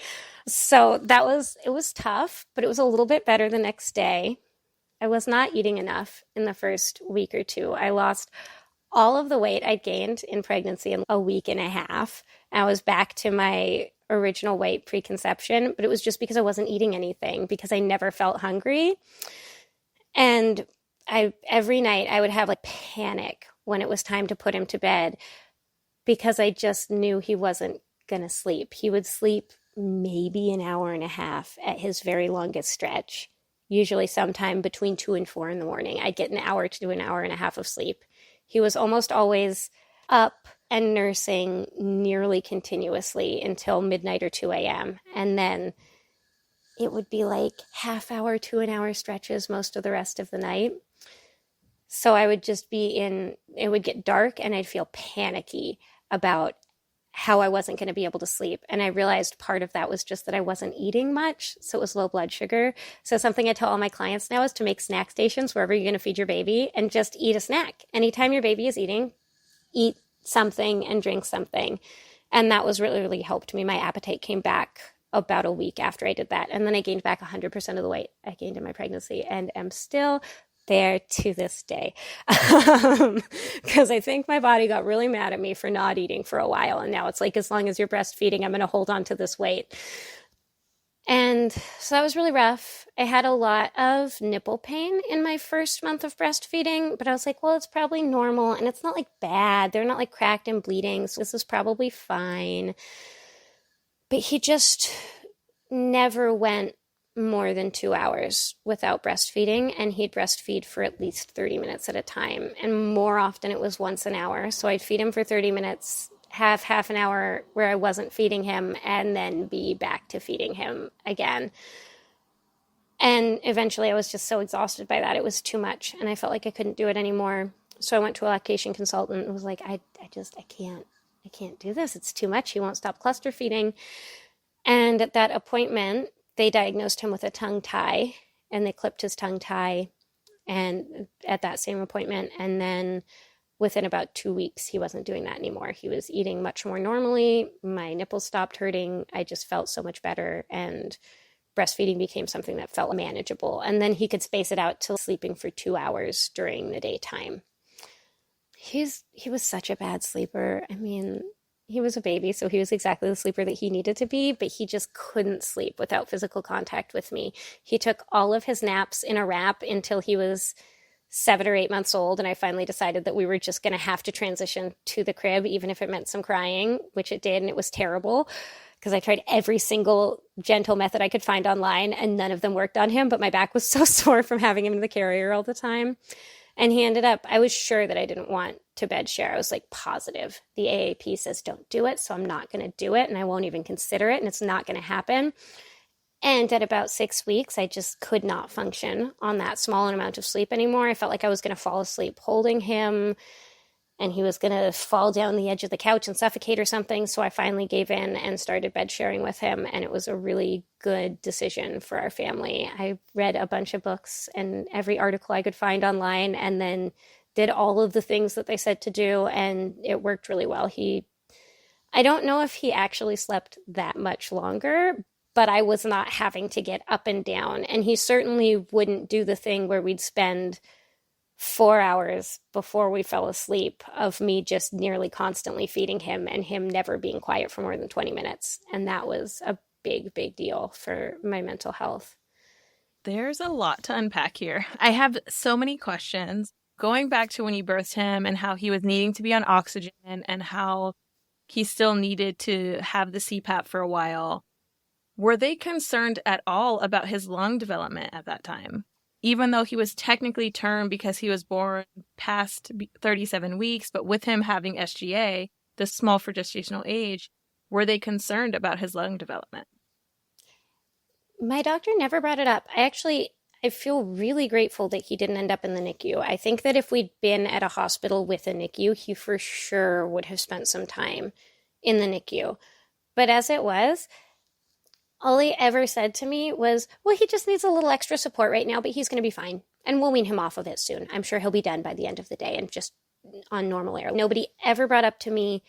So it was tough, but it was a little bit better the next day. I was not eating enough in the first week or two. I lost all of the weight I'd gained in pregnancy in a week and a half. I was back to my original weight pre-conception, but it was just because I wasn't eating anything, because I never felt hungry. And every night I would have like panic when it was time to put him to bed, because I just knew he wasn't going to sleep. He would sleep maybe an hour and a half at his very longest stretch. Usually sometime between 2 and 4 in the morning. I'd get an hour to an hour and a half of sleep. He was almost always up and nursing nearly continuously until midnight or 2 a.m. And then it would be like half hour to an hour stretches most of the rest of the night. So I would just it would get dark and I'd feel panicky about how I wasn't going to be able to sleep. And I realized part of that was just that I wasn't eating much. So it was low blood sugar. So something I tell all my clients now is to make snack stations wherever you're going to feed your baby and just eat a snack. Anytime your baby is eating, eat something and drink something. And that was really, really helped me. My appetite came back about a week after I did that. And then I gained back 100% of the weight I gained in my pregnancy and am still there to this day, because I think my body got really mad at me for not eating for a while. And now it's like, as long as you're breastfeeding, I'm going to hold on to this weight. And so that was really rough. I had a lot of nipple pain in my first month of breastfeeding, but I was like, well, it's probably normal and it's not like bad. They're not like cracked and bleeding. So this is probably fine. But he just never went more than 2 hours without breastfeeding, and he'd breastfeed for at least 30 minutes at a time. And more often it was once an hour. So I'd feed him for 30 minutes, have half an hour where I wasn't feeding him, and then be back to feeding him again. And eventually I was just so exhausted by that. It was too much. And I felt like I couldn't do it anymore. So I went to a lactation consultant and was like, I can't do this. It's too much. He won't stop cluster feeding. And at that appointment, they diagnosed him with a tongue tie, and they clipped his tongue tie, and at that same appointment. And then within about 2 weeks, he wasn't doing that anymore. He was eating much more normally. My nipples stopped hurting. I just felt so much better, and breastfeeding became something that felt manageable. And then he could space it out to sleeping for 2 hours during the daytime. He was such a bad sleeper. I mean, he was a baby, so he was exactly the sleeper that he needed to be, but he just couldn't sleep without physical contact with me. He took all of his naps in a wrap until he was 7 or 8 months old, and I finally decided that we were just going to have to transition to the crib, even if it meant some crying, which it did, and it was terrible, because I tried every single gentle method I could find online, and none of them worked on him, but my back was so sore from having him in the carrier all the time. And he ended up, I was sure that I didn't want to bed share. I was like positive. The AAP says don't do it, so I'm not going to do it, and I won't even consider it, and it's not going to happen. And at about 6 weeks, I just could not function on that small an amount of sleep anymore. I felt like I was going to fall asleep holding him, and he was going to fall down the edge of the couch and suffocate or something. So I finally gave in and started bed sharing with him, and it was a really good decision for our family. I read a bunch of books and every article I could find online, and then did all of the things that they said to do, and it worked really well. I don't know if he actually slept that much longer, but I was not having to get up and down, and he certainly wouldn't do the thing where we'd spend 4 hours before we fell asleep of me just nearly constantly feeding him and him never being quiet for more than 20 minutes. And that was a big, big deal for my mental health. There's a lot to unpack here. I have so many questions. Going back to when you birthed him and how he was needing to be on oxygen and how he still needed to have the CPAP for a while, were they concerned at all about his lung development at that time? Even though he was technically term because he was born past 37 weeks, but with him having SGA, the small for gestational age, were they concerned about his lung development? My doctor never brought it up. I feel really grateful that he didn't end up in the NICU. I think that if we'd been at a hospital with a NICU, he for sure would have spent some time in the NICU. But as it was, all he ever said to me was, well, he just needs a little extra support right now, but he's going to be fine. And we'll wean him off of it soon. I'm sure he'll be done by the end of the day and just on normal air. Nobody ever brought up to me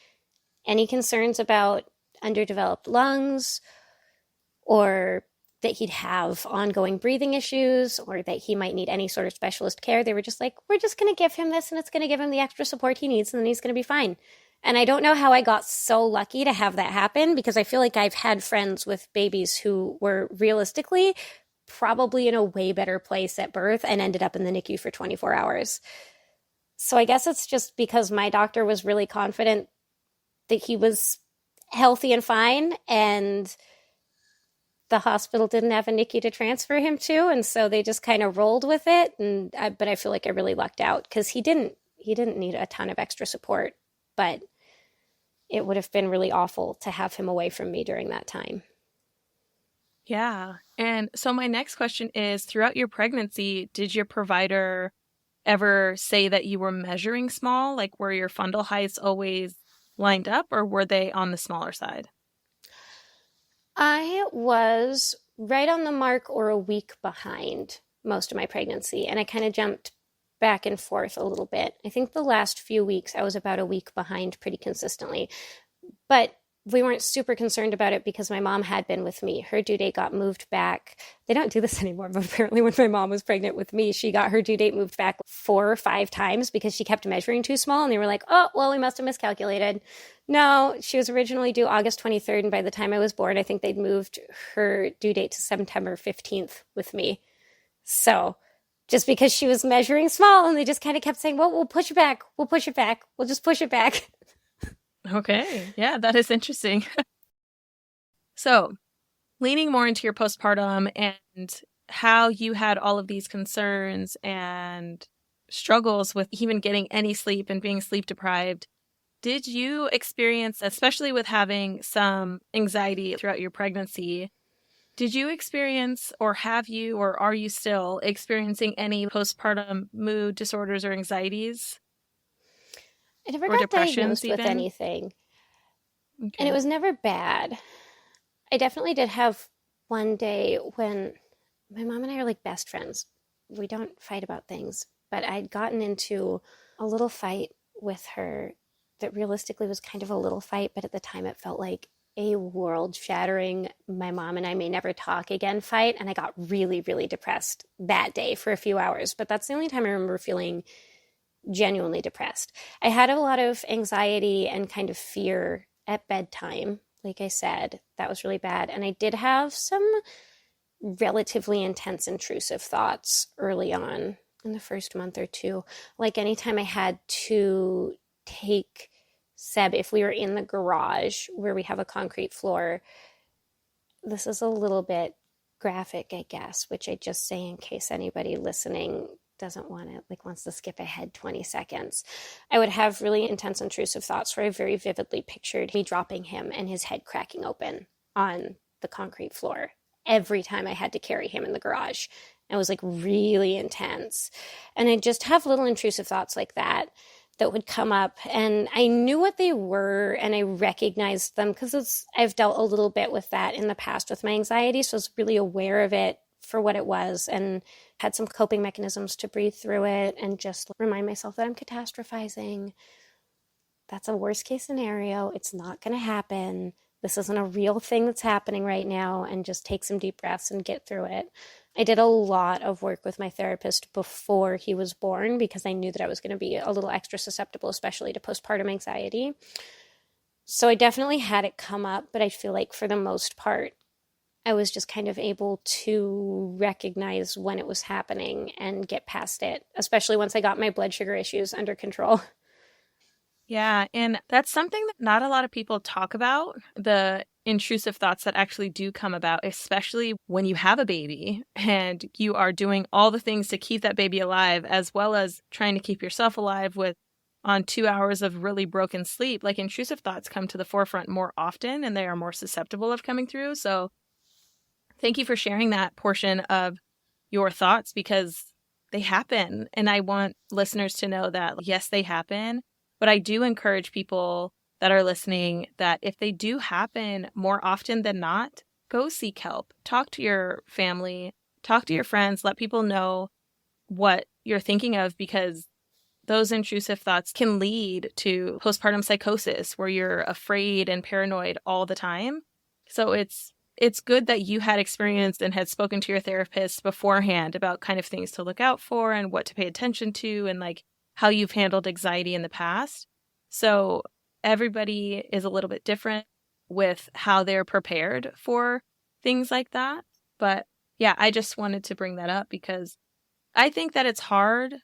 any concerns about underdeveloped lungs or that he'd have ongoing breathing issues or that he might need any sort of specialist care. They were just like, we're just going to give him this and it's going to give him the extra support he needs and then he's going to be fine. And I don't know how I got so lucky to have that happen because I feel like I've had friends with babies who were realistically probably in a way better place at birth and ended up in the NICU for 24 hours. So I guess it's just because my doctor was really confident that he was healthy and fine and the hospital didn't have a NICU to transfer him to, and so they just kind of rolled with it. But I feel like I really lucked out because he didn't need a ton of extra support, but it would have been really awful to have him away from me during that time. Yeah. And so my next question is, throughout your pregnancy, did your provider ever say that you were measuring small? Like, were your fundal heights always lined up or were they on the smaller side? I was right on the mark or a week behind most of my pregnancy, and I kind of jumped back and forth a little bit. I think the last few weeks I was about a week behind pretty consistently, but we weren't super concerned about it because my mom had been with me. Her due date got moved back. They don't do this anymore, but apparently when my mom was pregnant with me, she got her due date moved back 4 or 5 times because she kept measuring too small. And they were like, oh, well, we must have miscalculated. No, she was originally due August 23rd. And by the time I was born, I think they'd moved her due date to September 15th with me. So just because she was measuring small and they just kind of kept saying, well, we'll push it back. We'll push it back. We'll just push it back. Okay. Yeah, that is interesting. So, leaning more into your postpartum and how you had all of these concerns and struggles with even getting any sleep and being sleep deprived, did you experience, especially with having some anxiety throughout your pregnancy, did you experience or have you or are you still experiencing any postpartum mood disorders or anxieties? I never got diagnosed with anything. Okay. And it was never bad. I definitely did have one day when my mom and I are like best friends. We don't fight about things, but I'd gotten into a little fight with her that realistically was kind of a little fight, but at the time it felt like a world-shattering, my mom and I may never talk again fight. And I got really, really depressed that day for a few hours. But that's the only time I remember feeling genuinely depressed. I had a lot of anxiety and kind of fear at bedtime. Like I said, that was really bad. And I did have some relatively intense, intrusive thoughts early on in the first month or two. Like anytime I had to take Seb, if we were in the garage where we have a concrete floor, this is a little bit graphic, I guess, which I just say in case anybody listening doesn't want to, wants to skip ahead 20 seconds. I would have really intense intrusive thoughts where I very vividly pictured me dropping him and his head cracking open on the concrete floor every time I had to carry him in the garage. It was really intense. And I just have little intrusive thoughts like that would come up, and I knew what they were and I recognized them because I've dealt a little bit with that in the past with my anxiety. So I was really aware of it for what it was and had some coping mechanisms to breathe through it and just remind myself that I'm catastrophizing. That's a worst case scenario. It's not going to happen. This isn't a real thing that's happening right now, and just take some deep breaths and get through it. I did a lot of work with my therapist before he was born because I knew that I was going to be a little extra susceptible, especially to postpartum anxiety. So I definitely had it come up, but I feel like for the most part, I was just kind of able to recognize when it was happening and get past it, especially once I got my blood sugar issues under control. Yeah, and that's something that not a lot of people talk about, the intrusive thoughts that actually do come about, especially when you have a baby and you are doing all the things to keep that baby alive, as well as trying to keep yourself alive with on 2 hours of really broken sleep. Like intrusive thoughts come to the forefront more often and they are more susceptible of coming through. So thank you for sharing that portion of your thoughts because they happen. And I want listeners to know that, yes, they happen. But I do encourage people that are listening that if they do happen more often than not, go seek help. Talk to your family, talk to your friends, let people know what you're thinking of because those intrusive thoughts can lead to postpartum psychosis where you're afraid and paranoid all the time. So it's good that you had experienced and had spoken to your therapist beforehand about kind of things to look out for and what to pay attention to and like how you've handled anxiety in the past. So everybody is a little bit different with how they're prepared for things like that. But yeah, I just wanted to bring that up because I think that it's hard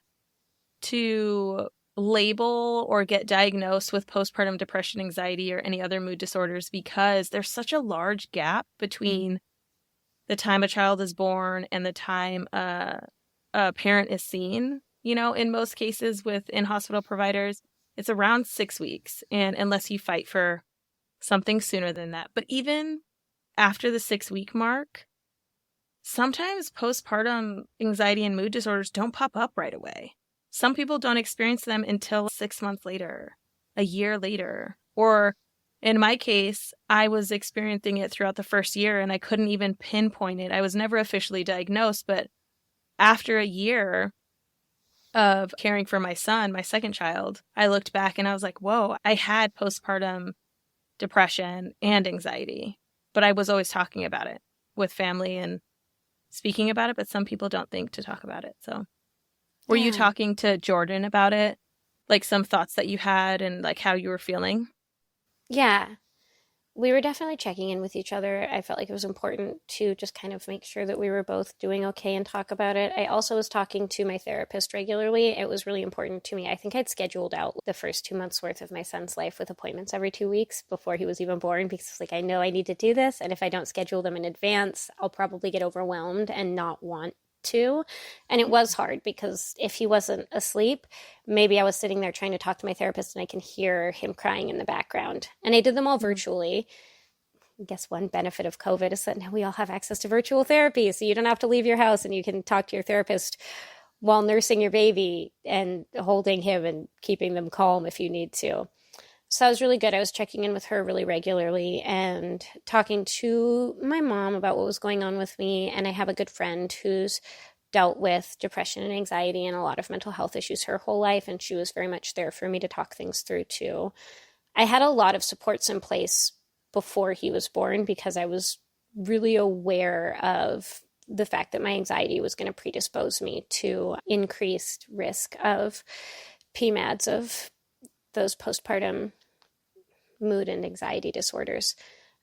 to label or get diagnosed with postpartum depression, anxiety, or any other mood disorders because there's such a large gap between the time a child is born and the time a parent is seen. You know, in most cases with in-hospital providers, it's around 6 weeks, and unless you fight for something sooner than that. But even after the 6-week mark, sometimes postpartum anxiety and mood disorders don't pop up right away. Some people don't experience them until 6 months later, a year later. Or in my case, I was experiencing it throughout the first year and I couldn't even pinpoint it. I was never officially diagnosed, but after a year of caring for my son, my second child, I looked back and I was like, whoa, I had postpartum depression and anxiety, but I was always talking about it with family and speaking about it, but some people don't think to talk about it. So were you talking to Jordan about it? Like some thoughts that you had and like how you were feeling? Yeah, we were definitely checking in with each other. I felt like it was important to just kind of make sure that we were both doing okay and talk about it. I also was talking to my therapist regularly. It was really important to me. I think I'd scheduled out the first 2 months worth of my son's life with appointments every 2 weeks before he was even born because like I know I need to do this. And if I don't schedule them in advance, I'll probably get overwhelmed and not want to. And it was hard because if he wasn't asleep, maybe I was sitting there trying to talk to my therapist and I can hear him crying in the background. And I did them all virtually. I guess one benefit of COVID is that now we all have access to virtual therapy. So you don't have to leave your house and you can talk to your therapist while nursing your baby and holding him and keeping them calm if you need to. So that was really good. I was checking in with her really regularly and talking to my mom about what was going on with me. And I have a good friend who's dealt with depression and anxiety and a lot of mental health issues her whole life. And she was very much there for me to talk things through too. I had a lot of supports in place before he was born because I was really aware of the fact that my anxiety was going to predispose me to increased risk of PMADs, of those postpartum mood and anxiety disorders.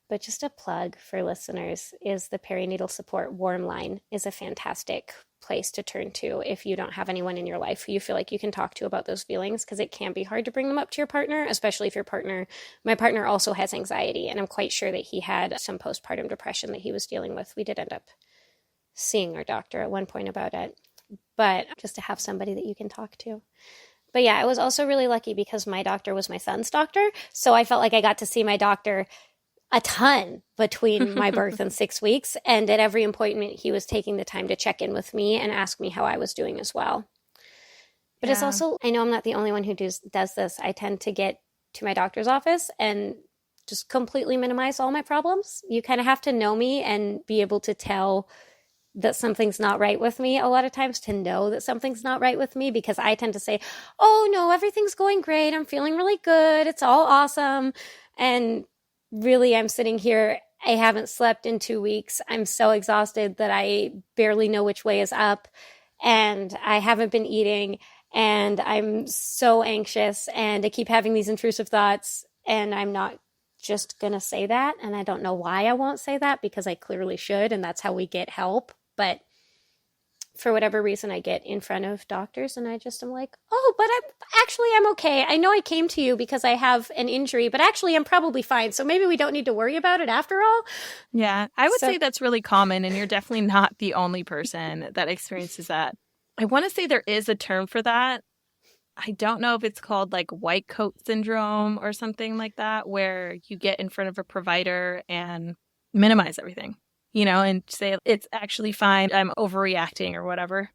But just a plug for listeners is the perinatal support warm line is a fantastic place to turn to if you don't have anyone in your life who you feel like you can talk to about those feelings, because it can be hard to bring them up to your partner, especially if my partner also has anxiety, and I'm quite sure that he had some postpartum depression that he was dealing with. We did end up seeing our doctor at one point about it, but just to have somebody that you can talk to. But yeah, I was also really lucky because my doctor was my son's doctor. So I felt like I got to see my doctor a ton between my birth and 6 weeks. And at every appointment, he was taking the time to check in with me and ask me how I was doing as well. But It's also, I know I'm not the only one who does this. I tend to get to my doctor's office and just completely minimize all my problems. You kind of have to know me and be able to tell that something's not right with me a lot of times to know that something's not right with me, because I tend to say, oh no, everything's going great. I'm feeling really good. It's all awesome. And really, I'm sitting here. I haven't slept in 2 weeks. I'm so exhausted that I barely know which way is up. And I haven't been eating. And I'm so anxious. And I keep having these intrusive thoughts. And I'm not just going to say that. And I don't know why I won't say that, because I clearly should. And that's how we get help. But for whatever reason, I get in front of doctors and I just am like, oh, but I'm okay. I know I came to you because I have an injury, but actually I'm probably fine. So maybe we don't need to worry about it after all. Yeah, I would say that's really common, and you're definitely not the only person that experiences that. I want to say there is a term for that. I don't know if it's called like white coat syndrome or something like that, where you get in front of a provider and minimize everything, and say it's actually fine, I'm overreacting or whatever.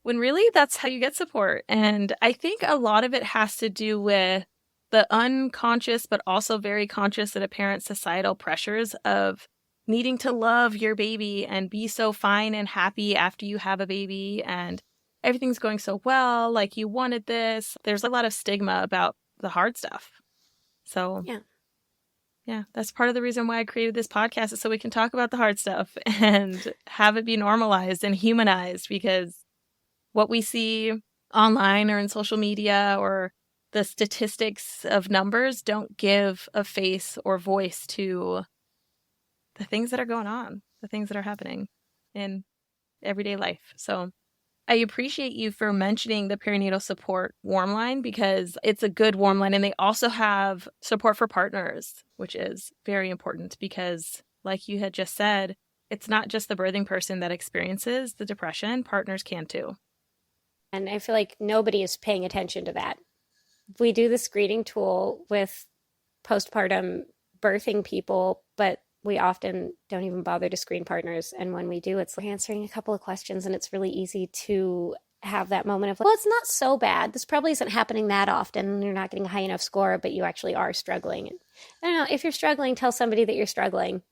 When really that's how you get support. And I think a lot of it has to do with the unconscious, but also very conscious and apparent societal pressures of needing to love your baby and be so fine and happy after you have a baby and everything's going so well, like you wanted this. There's a lot of stigma about the hard stuff. So yeah, that's part of the reason why I created this podcast, is so we can talk about the hard stuff and have it be normalized and humanized, because what we see online or in social media or the statistics of numbers don't give a face or voice to the things that are going on, the things that are happening in everyday life. So I appreciate you for mentioning the perinatal support warm line, because it's a good warm line. And they also have support for partners, which is very important because, like you had just said, it's not just the birthing person that experiences the depression. Partners can too. And I feel like nobody is paying attention to that. We do the screening tool with postpartum birthing people, but we often don't even bother to screen partners. And when we do, it's like answering a couple of questions, and it's really easy to have that moment of like, well, it's not so bad. This probably isn't happening that often. You're not getting a high enough score, but you actually are struggling. And I don't know, if you're struggling, tell somebody that you're struggling.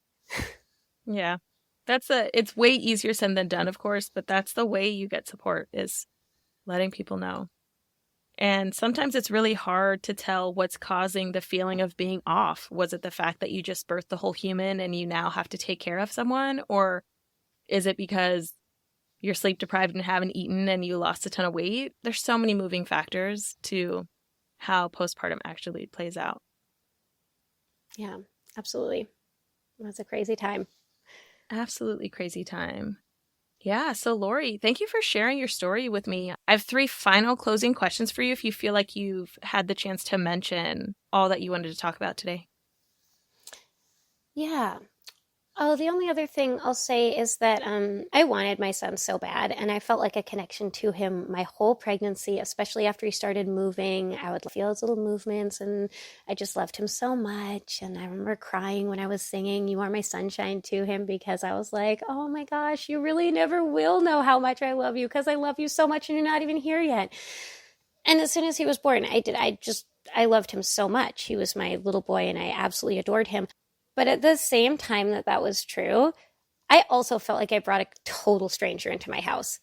Yeah. It's way easier said than done, of course, but that's the way you get support, is letting people know. And sometimes it's really hard to tell what's causing the feeling of being off. Was it the fact that you just birthed the whole human and you now have to take care of someone? Or is it because you're sleep deprived and haven't eaten and you lost a ton of weight? There's so many moving factors to how postpartum actually plays out. Yeah, absolutely. That's a crazy time. Absolutely crazy time. Yeah. So, Lori, thank you for sharing your story with me. I have 3 final closing questions for you if you feel like you've had the chance to mention all that you wanted to talk about today. Yeah. Oh, the only other thing I'll say is that I wanted my son so bad, and I felt like a connection to him my whole pregnancy, especially after he started moving. I would feel his little movements, and I just loved him so much. And I remember crying when I was singing "You Are My Sunshine" to him, because I was like, oh my gosh, you really never will know how much I love you, because I love you so much and you're not even here yet. And as soon as he was born, I loved him so much. He was my little boy, and I absolutely adored him. But at the same time that was true, I also felt like I brought a total stranger into my house.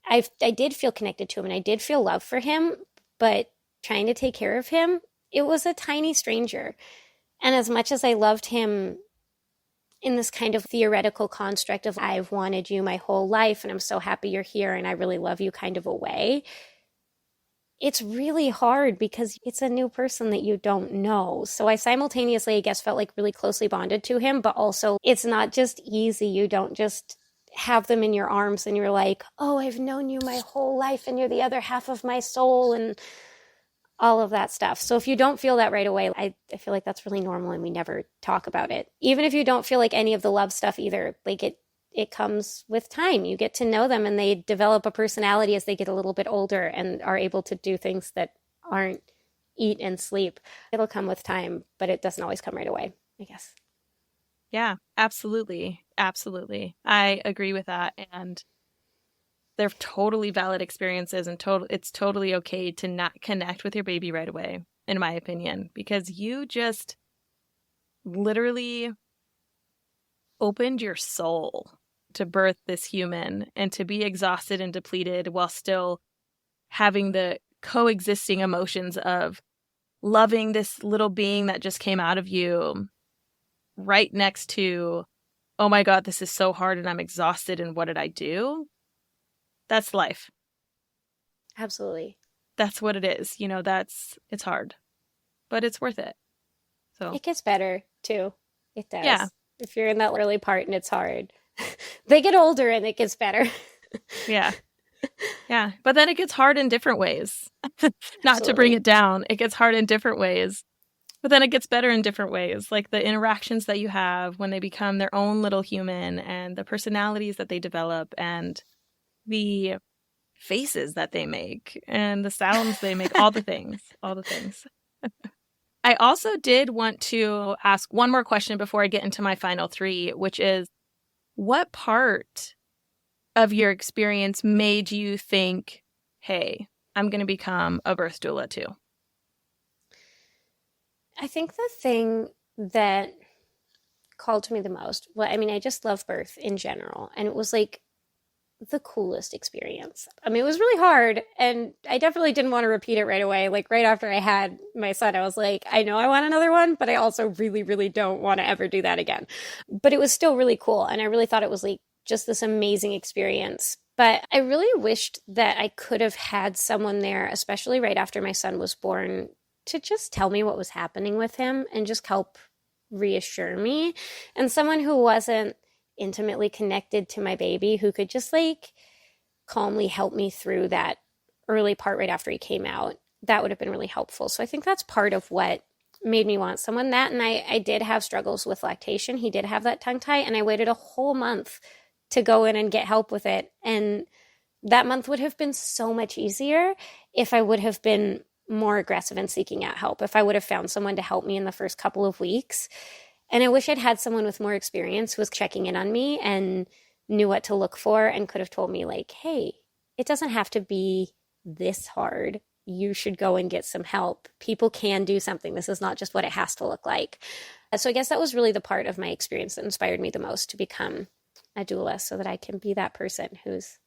I did feel connected to him, and I did feel love for him, but trying to take care of him, it was a tiny stranger. And as much as I loved him in this kind of theoretical construct of I've wanted you my whole life and I'm so happy you're here and I really love you kind of a way, it's really hard because it's a new person that you don't know. So I simultaneously, I guess, felt like really closely bonded to him, but also it's not just easy. You don't just have them in your arms and you're like, oh, I've known you my whole life and you're the other half of my soul and all of that stuff. So if you don't feel that right away, I feel like that's really normal and we never talk about it. Even if you don't feel like any of the love stuff either, like it comes with time. You get to know them and they develop a personality as they get a little bit older and are able to do things that aren't eat and sleep. It'll come with time, but it doesn't always come right away, I guess. Yeah, absolutely. Absolutely. I agree with that. And they're totally valid experiences, and it's totally okay to not connect with your baby right away, in my opinion, because you just literally opened your soul to birth this human and to be exhausted and depleted while still having the coexisting emotions of loving this little being that just came out of you right next to, oh my God, this is so hard and I'm exhausted and what did I do? That's life. Absolutely. That's what it is. It's hard, but it's worth it. So It gets better too. It yeah, does. If you're in that early part and it's hard, they get older and it gets better. yeah, yeah. But then it gets hard in different ways. Not to bring Absolutely. it down, it gets hard in different ways. But then it gets better in different ways, like the interactions that you have when they become their own little human and the personalities that they develop and the faces that they make and the sounds they make, all the things, all the things. I also did want to ask one more question before I get into my final three, which is what part of your experience made you think, hey, I'm going to become a birth doula too? I think the thing that called to me the most, well, I mean, I just love birth in general. And it was like the coolest experience. I mean, it was really hard, and I definitely didn't want to repeat it right away. Like right after I had my son, I was like, I know I want another one, but I also really, really don't want to ever do that again. But it was still really cool, and I really thought it was like just this amazing experience. But I really wished that I could have had someone there, especially right after my son was born, to just tell me what was happening with him and just help reassure me. And someone who wasn't intimately connected to my baby who could just like calmly help me through that early part right after he came out. That would have been really helpful. So I think that's part of what made me want someone that. And I did have struggles with lactation. He did have that tongue tie, and I waited a whole month to go in and get help with it. And that month would have been so much easier if I would have been more aggressive in seeking out help, if I would have found someone to help me in the first couple of weeks. And I wish I'd had someone with more experience who was checking in on me and knew what to look for and could have told me, like, hey, it doesn't have to be this hard. You should go and get some help. People can do something. This is not just what it has to look like. So I guess that was really the part of my experience that inspired me the most to become a doula, so that I can be that person who's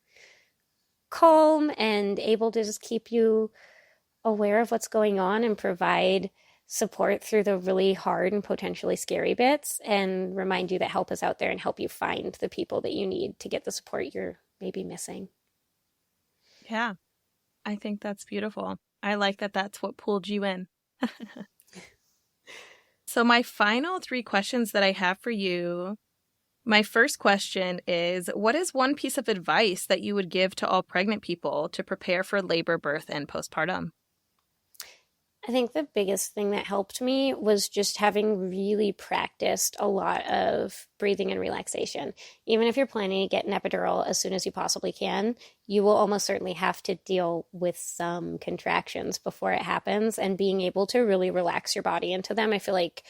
calm and able to just keep you aware of what's going on and provide support through the really hard and potentially scary bits, and remind you that help is out there and help you find the people that you need to get the support you're maybe missing. Yeah, I think that's beautiful. I like that that's what pulled you in. So my final three questions that I have for you. My first question is, what is one piece of advice that you would give to all pregnant people to prepare for labor, birth, and postpartum? I think the biggest thing that helped me was just having really practiced a lot of breathing and relaxation. Even if you're planning to get an epidural as soon as you possibly can, you will almost certainly have to deal with some contractions before it happens. And being able to really relax your body into them, I feel like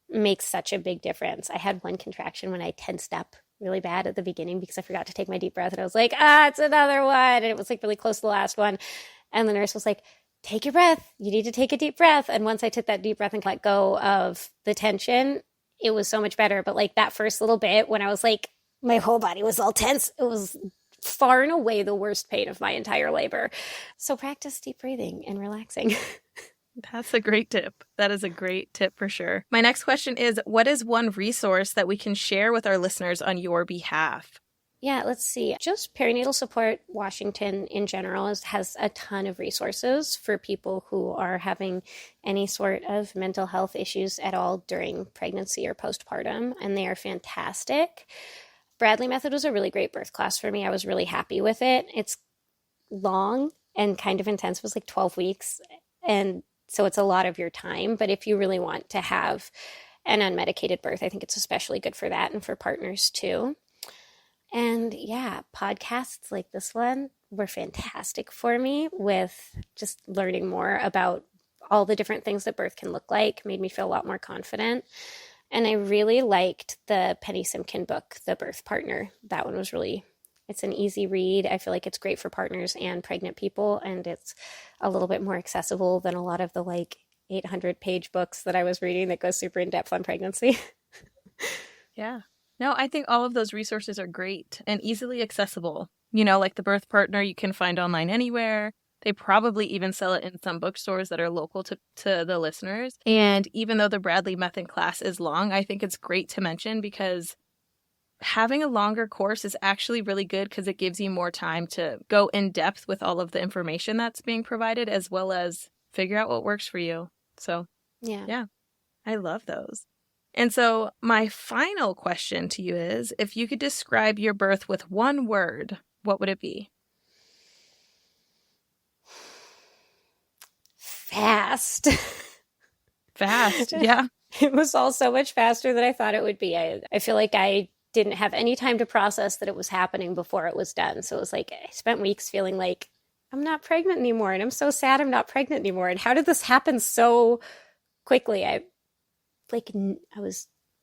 makes such a big difference. I had one contraction when I tensed up really bad at the beginning because I forgot to take my deep breath. And I was like, it's another one. And it was like really close to the last one. And the nurse was like, take your breath. You need to take a deep breath. And once I took that deep breath and let go of the tension, it was so much better. But like that first little bit when I was like, my whole body was all tense, it was far and away the worst pain of my entire labor. So practice deep breathing and relaxing. That's a great tip. That is a great tip for sure. My next question is, what is one resource that we can share with our listeners on your behalf? Yeah, let's see. Just Perinatal Support Washington in general has a ton of resources for people who are having any sort of mental health issues at all during pregnancy or postpartum, and they are fantastic. Bradley Method was a really great birth class for me. I was really happy with it. It's long and kind of intense. It was like 12 weeks, and so it's a lot of your time. But if you really want to have an unmedicated birth, I think it's especially good for that and for partners too. And yeah, podcasts like this one were fantastic for me with just learning more about all the different things that birth can look like, made me feel a lot more confident. And I really liked the Penny Simkin book, The Birth Partner. That one was it's an easy read. I feel like it's great for partners and pregnant people, and it's a little bit more accessible than a lot of the like 800-page books that I was reading that go super in depth on pregnancy. Yeah. No, I think all of those resources are great and easily accessible. You know, like the birth partner you can find online anywhere. They probably even sell it in some bookstores that are local to the listeners. And even though the Bradley Method class is long, I think it's great to mention because having a longer course is actually really good because it gives you more time to go in depth with all of the information that's being provided, as well as figure out what works for you. So, Yeah. yeah, I love those. And so my final question to you is, if you could describe your birth with one word, what would it be? Fast. Fast, yeah. It was all so much faster than I thought it would be. I feel like I didn't have any time to process that it was happening before it was done. So it was like I spent weeks feeling like I'm not pregnant anymore, and I'm so sad I'm not pregnant anymore. And how did this happen so quickly?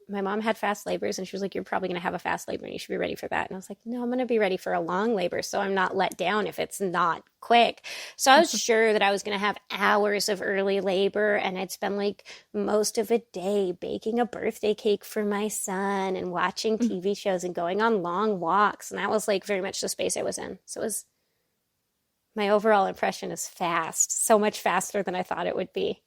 My mom had fast labors, and she was like, you're probably going to have a fast labor and you should be ready for that. And I was like, no, I'm going to be ready for a long labor, so I'm not let down if it's not quick. So I was sure that I was going to have hours of early labor, and I'd spend like most of a day baking a birthday cake for my son and watching TV shows and going on long walks. And that was like very much the space I was in. So my overall impression is fast, so much faster than I thought it would be.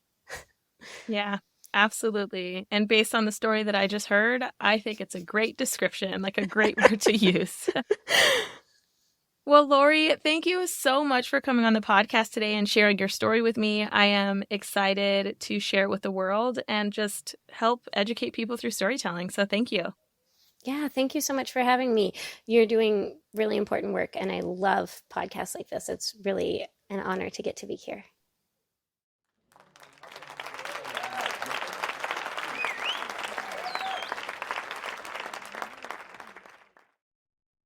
Yeah. Absolutely. And based on the story that I just heard, I think it's a great description, like a great word to use. Well, Lori, thank you so much for coming on the podcast today and sharing your story with me. I am excited to share it with the world and just help educate people through storytelling. So thank you. Yeah, thank you so much for having me. You're doing really important work, and I love podcasts like this. It's really an honor to get to be here.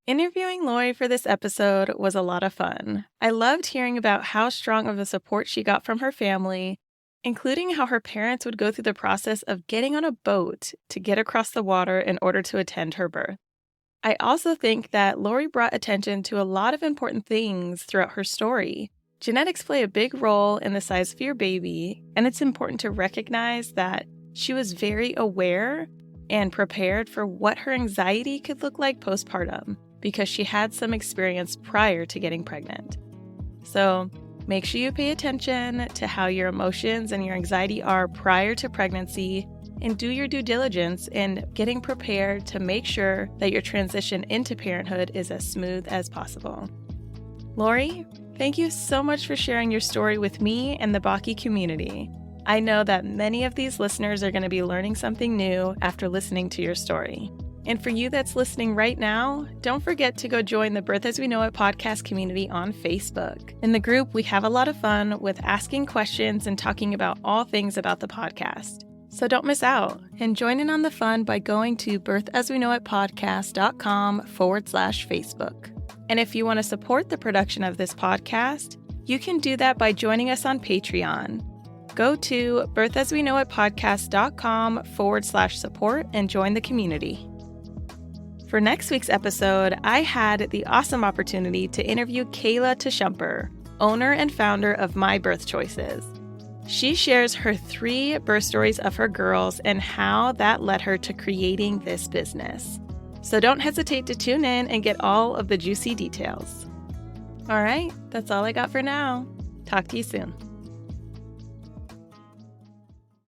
Interviewing Lori for this episode was a lot of fun. I loved hearing about how strong of a support she got from her family, including how her parents would go through the process of getting on a boat to get across the water in order to attend her birth. I also think that Lori brought attention to a lot of important things throughout her story. Genetics play a big role in the size of your baby, and it's important to recognize that she was very aware and prepared for what her anxiety could look like postpartum, because she had some experience prior to getting pregnant. So make sure you pay attention to how your emotions and your anxiety are prior to pregnancy, and do your due diligence in getting prepared to make sure that your transition into parenthood is as smooth as possible. Lori, thank you so much for sharing your story with me and the Baki community. I know that many of these listeners are going to be learning something new after listening to your story. And for you that's listening right now, don't forget to go join the Birth As We Know It podcast community on Facebook. In the group, we have a lot of fun with asking questions and talking about all things about the podcast. So don't miss out, and join in on the fun by going to birthasweknowitpodcast.com/Facebook. And if you want to support the production of this podcast, you can do that by joining us on Patreon. Go to birthasweknowitpodcast.com/support and join the community. For next week's episode, I had the awesome opportunity to interview Kayla Tashumper, owner and founder of My Birth Choices. She shares her 3 birth stories of her girls and how that led her to creating this business. So don't hesitate to tune in and get all of the juicy details. All right, that's all I got for now. Talk to you soon.